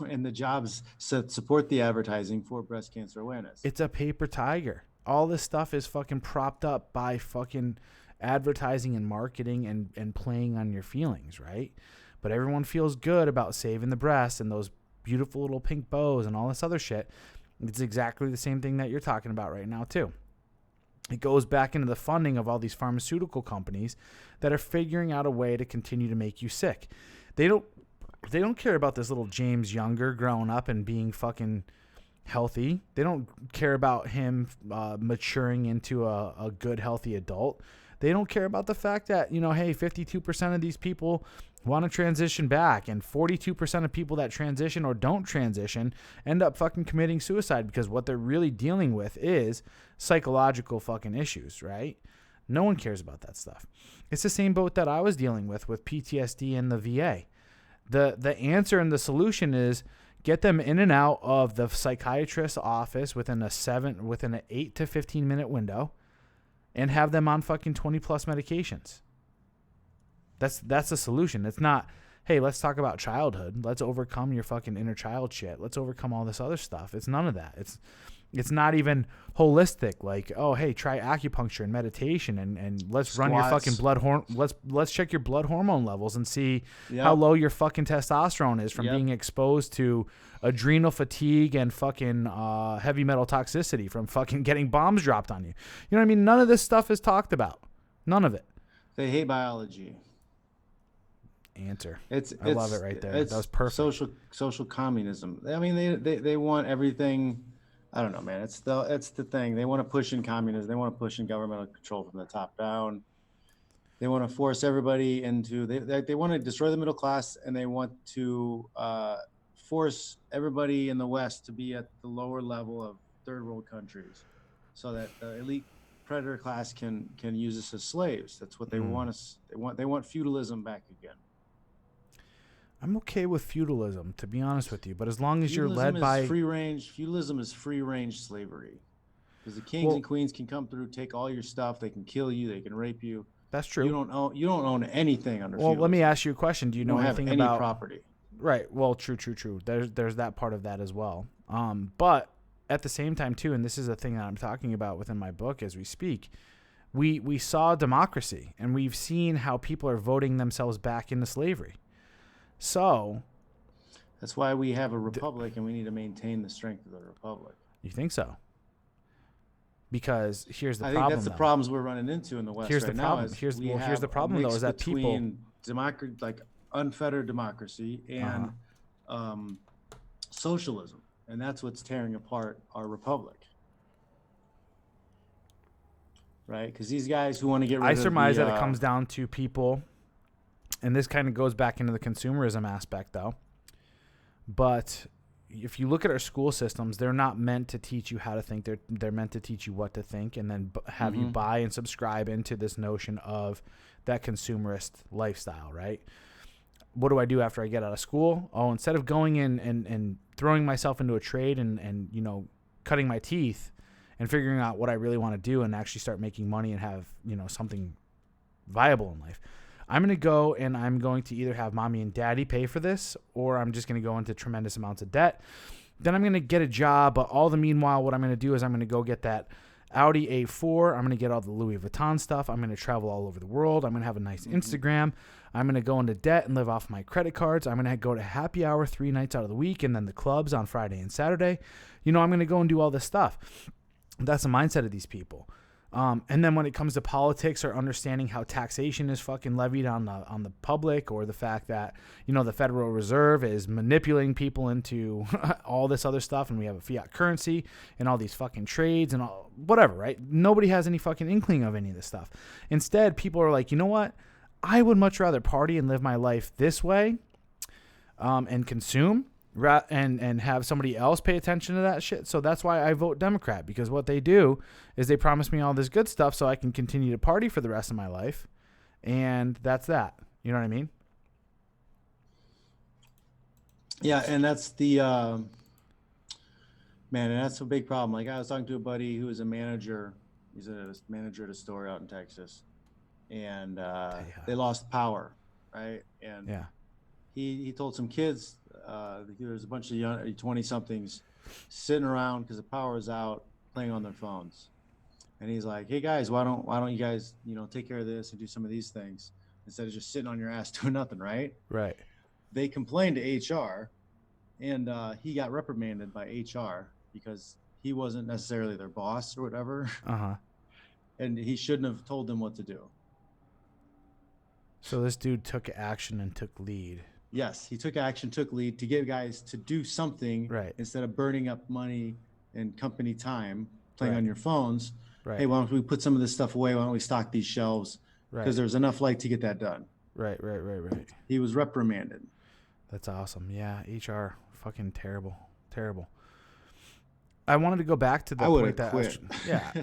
and the jobs support the advertising for breast cancer awareness. It's a paper tiger. All this stuff is fucking propped up by fucking advertising and marketing and playing on your feelings, right? But everyone feels good about saving the breasts and those beautiful little pink bows and all this other shit. It's exactly the same thing that you're talking about right now too. It goes back into the funding of all these pharmaceutical companies that are figuring out a way to continue to make you sick. They don't care about this little James Younger growing up and being fucking healthy. They don't care about him maturing into a good, healthy adult. They don't care about the fact that, you know, hey, 52% of these people want to transition back, and 42% of people that transition or don't transition end up fucking committing suicide because what they're really dealing with is psychological fucking issues, right? No one cares about that stuff. It's the same boat that I was dealing with PTSD and the VA. The answer and the solution is get them in and out of the psychiatrist's office within an 8 to 15 minute window, and have them on fucking 20 plus medications. That's the solution. It's not, hey, let's talk about childhood. Let's overcome your fucking inner child shit. Let's overcome all this other stuff. It's none of that. It's not even holistic. Like, oh, hey, try acupuncture and meditation and let's run your fucking let's check your blood hormone levels and see how low your fucking testosterone is from being exposed to adrenal fatigue and fucking heavy metal toxicity from fucking getting bombs dropped on you. You know what I mean? None of this stuff is talked about. None of it. They hate biology. Answer. I love it right there. That was perfect. Social communism. I mean, they want everything. I don't know, man. It's the thing. They want to push in communism. They want to push in governmental control from the top down. They want to force everybody into. They want to destroy the middle class, and they want to force everybody in the West to be at the lower level of third world countries, so that the elite predator class can use us as slaves. That's what they want us. They want feudalism back again. I'm okay with feudalism, to be honest with you, but as long as Feudalism you're led by free range. Feudalism is free range slavery, because the kings and queens can come through, take all your stuff. They can kill you. They can rape you. That's true. You don't own anything under. Well, feudalism. let me ask you a question. Do you know anything have any about property? Right. Well, true. There's that part of that as well. But at the same time too, and this is a thing that I'm talking about within my book as we speak, we saw democracy, and we've seen how people are voting themselves back into slavery. So that's why we have a republic, and we need to maintain the strength of the republic. You think so? Because here's the I problem. think that's the problems we're running into in the West here's right the now. problem. Here's the problem though, is that people like unfettered democracy and socialism, and that's what's tearing apart our republic. Right? Because these guys who want to get rid I of surmise that it comes down to people, and this kind of goes back into the consumerism aspect though. But if you look at our school systems, they're not meant to teach you how to think. They're meant to teach you what to think, and then have you buy and subscribe into this notion of that consumerist lifestyle, right? What do I do after I get out of school? Oh, instead of going in and throwing myself into a trade and you know, cutting my teeth and figuring out what I really want to do and actually start making money and have, you know, something viable in life, I'm going to go and I'm going to either have mommy and daddy pay for this, or I'm just going to go into tremendous amounts of debt. Then I'm going to get a job, but all the meanwhile, what I'm going to do is I'm going to go get that Audi A4. I'm going to get all the Louis Vuitton stuff. I'm going to travel all over the world. I'm going to have a nice Instagram. I'm going to go into debt and live off my credit cards. I'm going to go to happy hour 3 nights out of the week, and then the clubs on Friday and Saturday. You know, I'm going to go and do all this stuff. That's the mindset of these people. And then when it comes to politics or understanding how taxation is fucking levied on the public, or the fact that, you know, the Federal Reserve is manipulating people into all this other stuff, and we have a fiat currency and all these fucking trades and all, whatever, right? Nobody has any fucking inkling of any of this stuff. Instead, people are like, you know what? I would much rather party and live my life this way, and consume, and have somebody else pay attention to that shit. So that's why I vote Democrat, because what they do is they promise me all this good stuff so I can continue to party for the rest of my life. And that's that. You know what I mean? Yeah, and that's the man, and that's a big problem. Like, I was talking to a buddy who is a manager. He's a manager at a store out in Texas, and they lost power, right? And he told some kids, there's a bunch of young 20-somethings sitting around because the power is out, playing on their phones. And he's like, hey guys, why don't you guys, you know, take care of this and do some of these things instead of just sitting on your ass doing nothing, right? Right. They complained to HR, and he got reprimanded by HR because he wasn't necessarily their boss or whatever. And he shouldn't have told them what to do. So this dude took action and took lead. Yes, he took action, took lead to get guys to do something, right, instead of burning up money and company time playing on your phones. Right. Hey, why don't we put some of this stuff away? Why don't we stock these shelves? Because there's enough light to get that done. Right. He was reprimanded. That's awesome. Yeah, HR, fucking terrible. I wanted to go back to the point that quit. Yeah.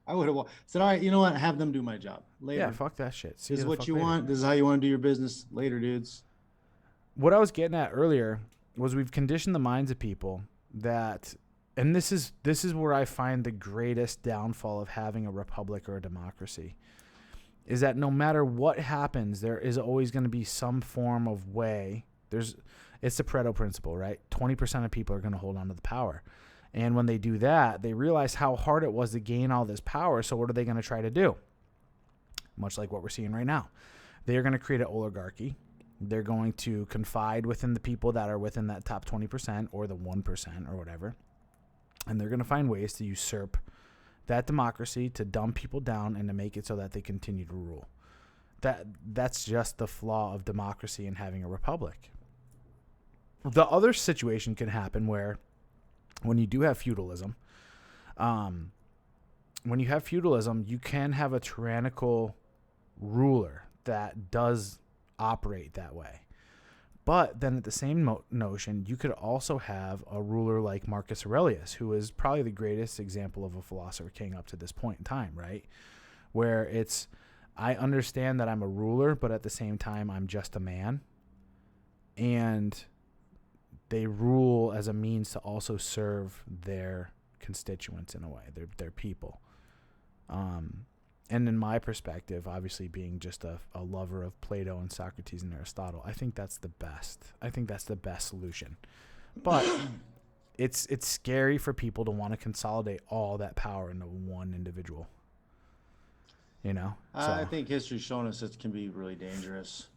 I would have said, all right, you know what? Have them do my job later. Yeah, fuck that shit. This is what you want. This is how you want to do your business later, dudes. What I was getting at earlier was we've conditioned the minds of people that, and this is where I find the greatest downfall of having a republic or a democracy, is that no matter what happens, there is always going to be some form of way. It's the Pareto principle, right? 20% of people are going to hold on to the power. And when they do that, they realize how hard it was to gain all this power. So what are they going to try to do? Much like what we're seeing right now. They are going to create an oligarchy. They're going to confide within the people that are within that top 20% or the 1% or whatever. And they're going to find ways to usurp that democracy, to dumb people down, and to make it so that they continue to rule. That's just the flaw of democracy and having a republic. The other situation can happen where when you do have feudalism, you can have a tyrannical ruler that does operate that way. But then at the same notion, you could also have a ruler like Marcus Aurelius, who is probably the greatest example of a philosopher king up to this point in time, right? Where it's, I understand that I'm a ruler, but at the same time, I'm just a man. And they rule as a means to also serve their constituents in a way, their people. And in my perspective, obviously being just a lover of Plato and Socrates and Aristotle, I think that's the best. I think that's the best solution. But it's scary for people to want to consolidate all that power into one individual. You know? I think history's shown us it can be really dangerous.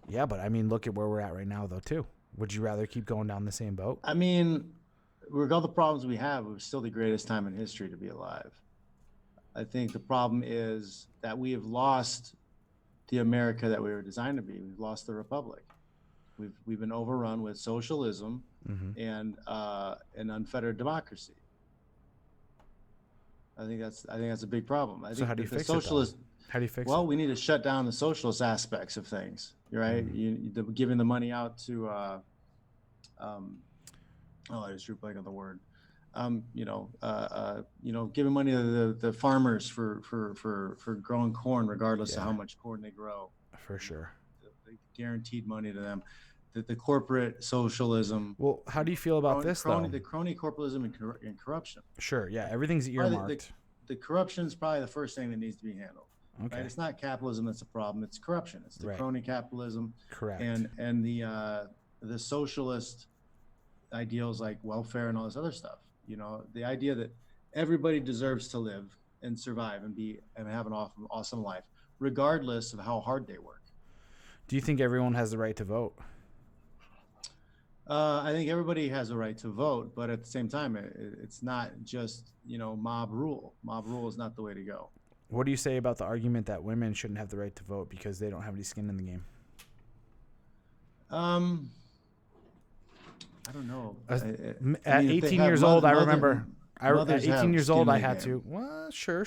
Yeah, but I mean, look at where we're at right now, though, too. Would you rather keep going down the same boat? I mean, with all the problems we have, it was still the greatest time in history to be alive. I think the problem is that we have lost the America that we were designed to be. We've lost the republic. We've been overrun with socialism and an unfettered democracy. I think that's a big problem. So how do you fix it? How do you fix it? Well, we need to shut down the socialist aspects of things. Right? Giving the money out to I just drew a blank on the word. Giving money to the farmers for growing corn, regardless of how much corn they grow. For sure. The guaranteed money to them. The corporate socialism. Well, how do you feel about this, though? The crony corporatism and corruption. Sure, yeah. Everything's earmarked. The corruption is probably the first thing that needs to be handled. Okay. Right? It's not capitalism that's a problem. It's corruption. It's the crony capitalism. Correct. And the socialist ideals like welfare and all this other stuff. You know, the idea that everybody deserves to live and survive and have an awesome life, regardless of how hard they work. Do you think everyone has the right to vote? I think everybody has a right to vote, but at the same time, it's not just, mob rule. Mob rule is not the way to go. What do you say about the argument that women shouldn't have the right to vote because they don't have any skin in the game? I don't know. At 18 years old, I remember. At 18 years old, I had to. Well, sure.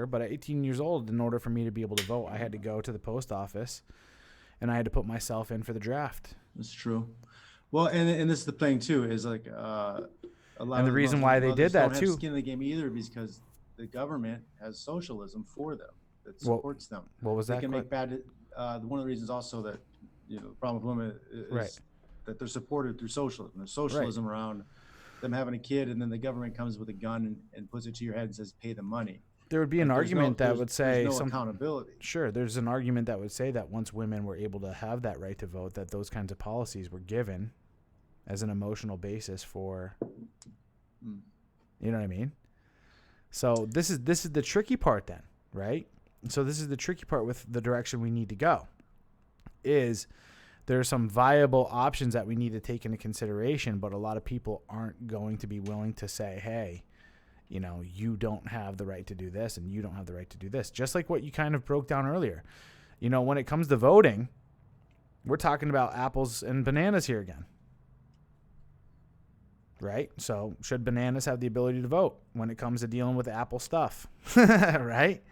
But at 18 years old, in order for me to be able to vote, I had to go to the post office, and I had to put myself in for the draft. That's true. Well, and this is the thing too, is like a lot. And the reason why they did that too. Don't have skin in the game either, because the government has socialism for them that supports them. What was that? They can make bad. One of the reasons also that the problem with women is that they're supported through socialism. There's socialism around them having a kid, and then the government comes with a gun and puts it to your head and says, "Pay the money." There would be an argument that would say there's no accountability. Sure, there's an argument that would say that once women were able to have that right to vote, that those kinds of policies were given as an emotional basis for, you know what I mean? So this is the tricky part then, right? So this is the tricky part with the direction we need to go. Is there are some viable options that we need to take into consideration, but a lot of people aren't going to be willing to say, hey, you don't have the right to do this and you don't have the right to do this. Just like what you kind of broke down earlier. When it comes to voting, we're talking about apples and bananas here again. Right? So should bananas have the ability to vote when it comes to dealing with Apple stuff? Right?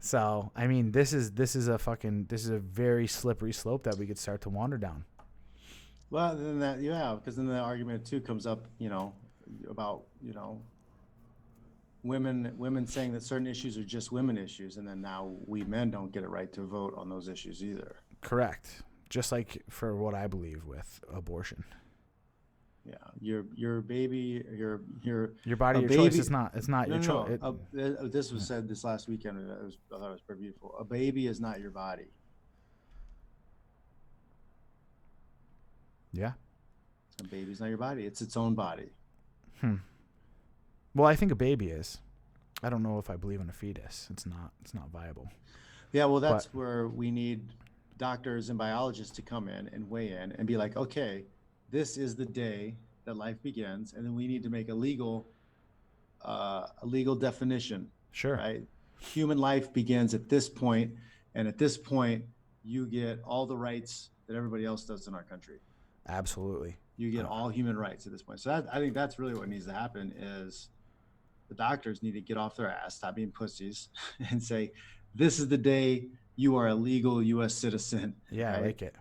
So, I mean, this is a very slippery slope that we could start to wander down. Well, then because then the argument too comes up, about, women saying that certain issues are just women issues, and then now we men don't get a right to vote on those issues either. Correct. Just like for what I believe with abortion. Yeah, your baby, your body, your choice. It's not your choice. This was said this last weekend. I thought it was pretty beautiful. A baby is not your body. Yeah. A baby's not your body. It's its own body. Well, I think a baby is. I don't know if I believe in a fetus. It's not viable. Yeah, well, that's where we need doctors and biologists to come in and weigh in and be like, okay, this is the day that life begins, and then we need to make a legal definition. Sure. Right? Human life begins at this point, and at this point, you get all the rights that everybody else does in our country. Absolutely. You get all human rights at this point. So I think that's really what needs to happen is the doctors need to get off their ass, stop being pussies, and say, this is the day you are a legal U.S. citizen. Yeah, right? I like it.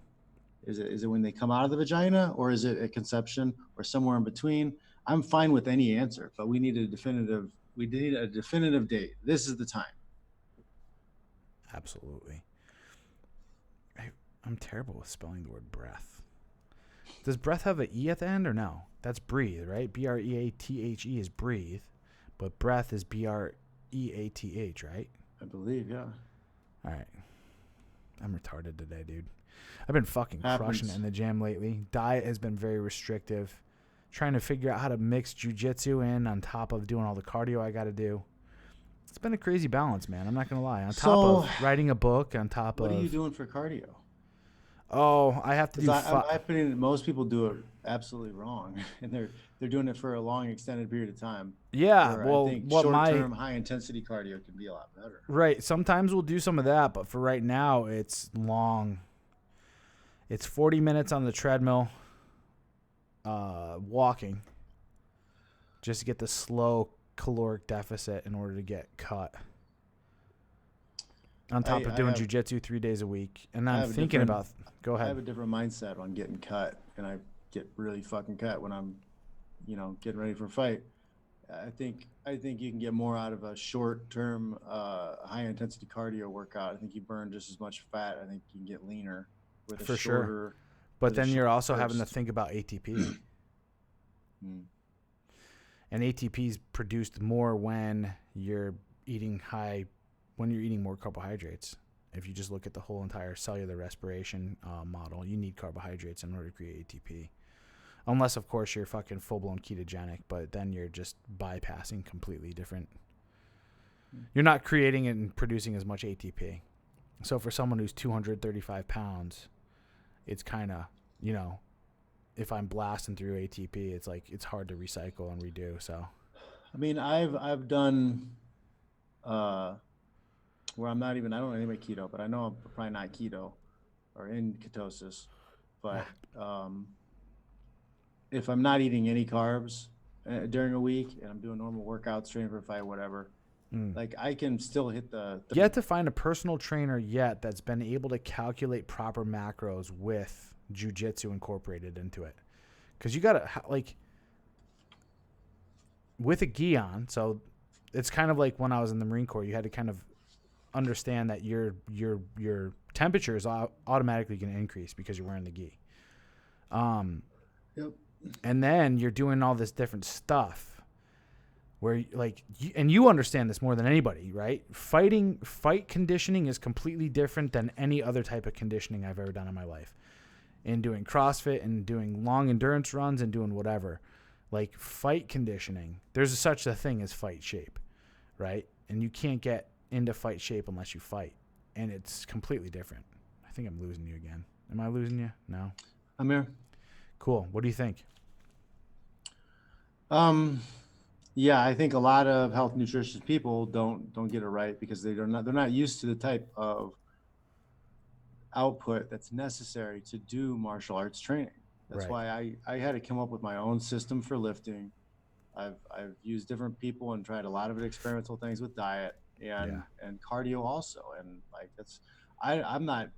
Is it when they come out of the vagina, or is it at conception, or somewhere in between? I'm fine with any answer, but we need a definitive date. This is the time. Absolutely. I'm terrible with spelling the word breath. Does breath have an E at the end or no? That's breathe, right? B-R-E-A-T-H-E is breathe, but breath is B-R-E-A-T-H, right? I believe, yeah. All right. I'm retarded today, dude. I've been fucking crushing it in the gym lately. Diet has been very restrictive. Trying to figure out how to mix jujitsu in on top of doing all the cardio I got to do. It's been a crazy balance, man. I'm not going to lie. On top of writing a book, on top what of... are you doing for cardio? Oh, I have to do... I'm opinion that most people do it absolutely wrong, and they're doing it for a long, extended period of time. Yeah, well, I think short-term, high-intensity cardio can be a lot better. Right. Sometimes we'll do some of that, but for right now, it's long. It's 40 minutes on the treadmill, walking, just to get the slow caloric deficit in order to get cut. On top of doing jujitsu 3 days a week. And I'm thinking about... Go ahead. I have a different mindset on getting cut, and I get really fucking cut when I'm, getting ready for a fight. I think you can get more out of a short-term, high-intensity cardio workout. I think you burn just as much fat. I think you can get leaner with a shorter... Sure. But then you're also having to think about ATP. And ATP is produced more when you're eating more carbohydrates. If you just look at the whole entire cellular respiration model, you need carbohydrates in order to create ATP. Unless, of course, you're fucking full-blown ketogenic, but then you're just bypassing completely different. You're not creating and producing as much ATP. So for someone who's 235 pounds, it's kind of, if I'm blasting through ATP, it's like it's hard to recycle and redo. So, I mean, I've done where I don't know anybody keto, but I know I'm probably not keto or in ketosis. But if I'm not eating any carbs during a week and I'm doing normal workouts, training for a fight, whatever, like I can still hit the... You have to find a personal trainer yet that's been able to calculate proper macros with jiu-jitsu incorporated into it. Because you got to, with a gi on, so it's kind of like when I was in the Marine Corps, you had to kind of understand that your temperature is automatically going to increase because you're wearing the gi. Yep. And then you're doing all this different stuff where and you understand this more than anybody, right? Fight conditioning is completely different than any other type of conditioning I've ever done in my life. In doing CrossFit and doing long endurance runs and doing whatever, like fight conditioning, there's such a thing as fight shape, right? And you can't get into fight shape unless you fight, and it's completely different. I think I'm losing you again. Am I losing you? No. I'm here. Cool. What do you think? Yeah, I think a lot of health nutritious people don't get it right because they're not used to the type of output that's necessary to do martial arts training. That's why I had to come up with my own system for lifting. I've used different people and tried a lot of experimental things with diet and cardio also. And like I'm not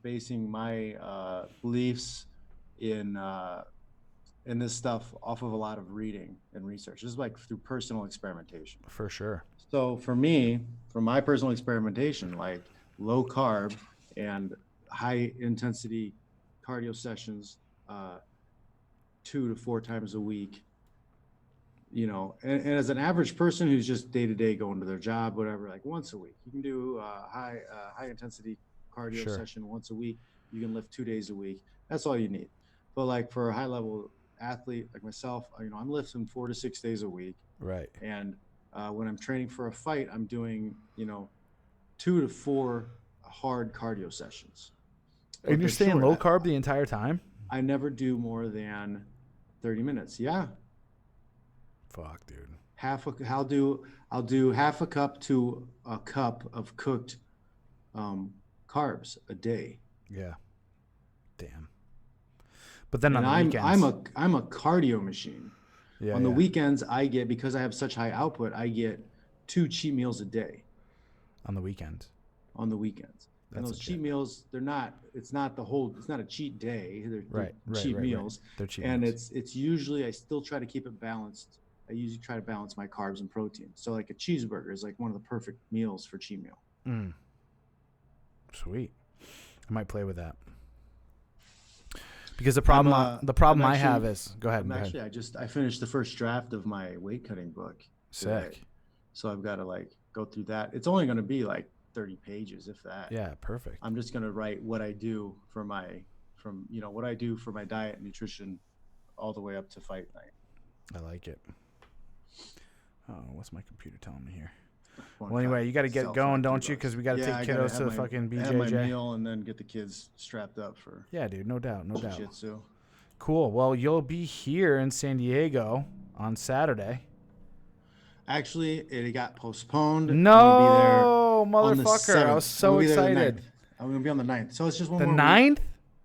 basing my beliefs in this stuff off of a lot of reading and research. This is like through personal experimentation. For sure. So for me, from my personal experimentation, like low carb and high intensity cardio sessions 2 to 4 times a week, and as an average person who's just day to day going to their job, whatever, like once a week, you can do a high intensity cardio session once a week. You can lift 2 days a week. That's all you need. But like for a high level athlete like myself, I'm lifting 4 to 6 days a week. Right. And when I'm training for a fight, I'm doing, 2 to 4 hard cardio sessions. And you're staying low carb the entire time? I never do more than 30 minutes. Yeah. Fuck, dude. I'll do half a cup to a cup of cooked carbs a day. Yeah. Damn. But then on the weekends, I'm a cardio machine. Yeah, on the weekends, because I have such high output, I get 2 cheat meals a day. On the weekends. And That's those cheat legit. meals, it's not a cheat day. They're Right. cheat Right. meals. They're cheap And meals. it's usually, I still try to keep it balanced. I usually try to balance my carbs and protein. So like a cheeseburger is like one of the perfect meals for cheat meal. Mm. Sweet. I might play with that. Because the problem I have is go ahead. I finished the first draft of my weight cutting book today. Sick. So I've got to like go through that. It's only going to be like 30 pages, if that. Yeah, perfect. I'm just going to write what I do for my diet and nutrition all the way up to fight night. I like it. Oh, what's my computer telling me here? Well, anyway, you got to get going, don't you? Because we got to take kiddos to the fucking BJJ. Have my meal and then get the kids strapped up for. Yeah, dude, no doubt. Jiu-jitsu. Cool. Well, you'll be here in San Diego on Saturday. Actually, it got postponed. No, motherfucker! I was so excited. I'm gonna be on the 9th. So it's just one more. The 9th?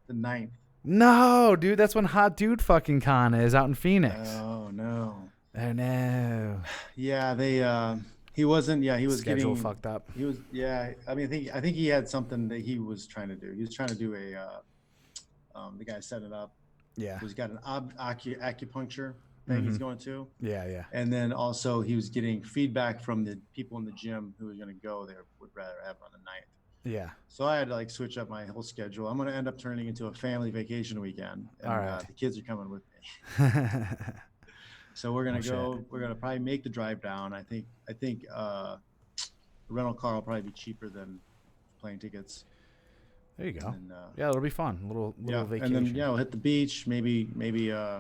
The 9th. No, dude, that's when Hot Dude fucking Con is out in Phoenix. Oh no. Oh no. Yeah, he wasn't. Yeah, he was schedule fucked up. He was. Yeah, I mean, I think he had something that he was trying to do. He was trying to do the guy set it up. Yeah. He's got an acupuncture thing he's going to. Yeah. And then also he was getting feedback from the people in the gym who was going to go there would rather have it on the 9th. Yeah. So I had to like switch up my whole schedule. I'm going to end up turning into a family vacation weekend. And, all right. The kids are coming with me. So we're going to go. Shit. We're going to probably make the drive down. I think the rental car will probably be cheaper than plane tickets. There you go. And, yeah, it'll be fun. A little vacation. And then we'll hit the beach. Maybe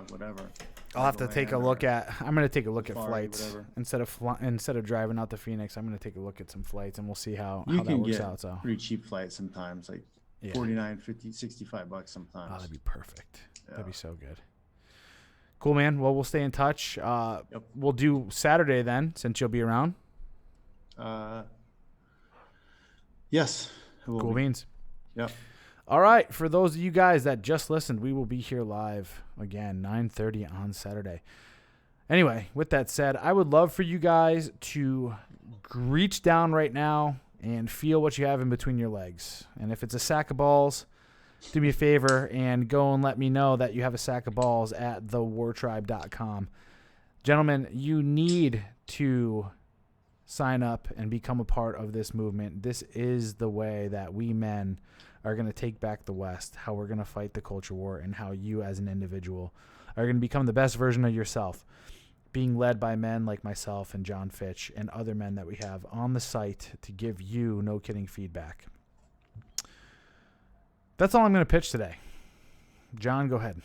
whatever. I'll have to take a look at. I'm going to take a look at flights instead of driving out to Phoenix. I'm going to take a look at some flights and we'll see how that works out. So pretty cheap flights sometimes, like $49, $50, $65 sometimes. Oh, that'd be perfect. Yeah. That'd be so good. Cool, man. Well, we'll stay in touch. We'll do Saturday then, since you'll be around. Yes. Cool beans. Yep. All right. For those of you guys that just listened, we will be here live again, 9:30 on Saturday. Anyway, with that said, I would love for you guys to reach down right now and feel what you have in between your legs. And if it's a sack of balls, do me a favor and go and let me know that you have a sack of balls at thewartribe.com. Gentlemen, you need to sign up and become a part of this movement. This is the way that we men are going to take back the West, how we're going to fight the culture war, and how you as an individual are going to become the best version of yourself, being led by men like myself and John Fitch and other men that we have on the site to give you no kidding feedback. That's all I'm going to pitch today. John, go ahead.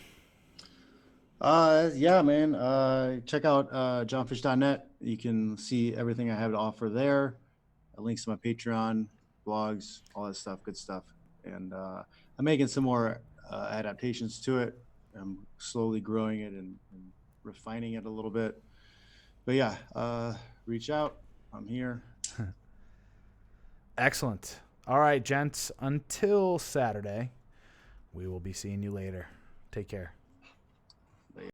Yeah, man. Check out johnfish.net. You can see everything I have to offer there. Links to my Patreon, blogs, all that stuff, good stuff. And I'm making some more adaptations to it. I'm slowly growing it and refining it a little bit. But yeah, reach out. I'm here. Excellent. All right, gents, until Saturday, we will be seeing you later. Take care.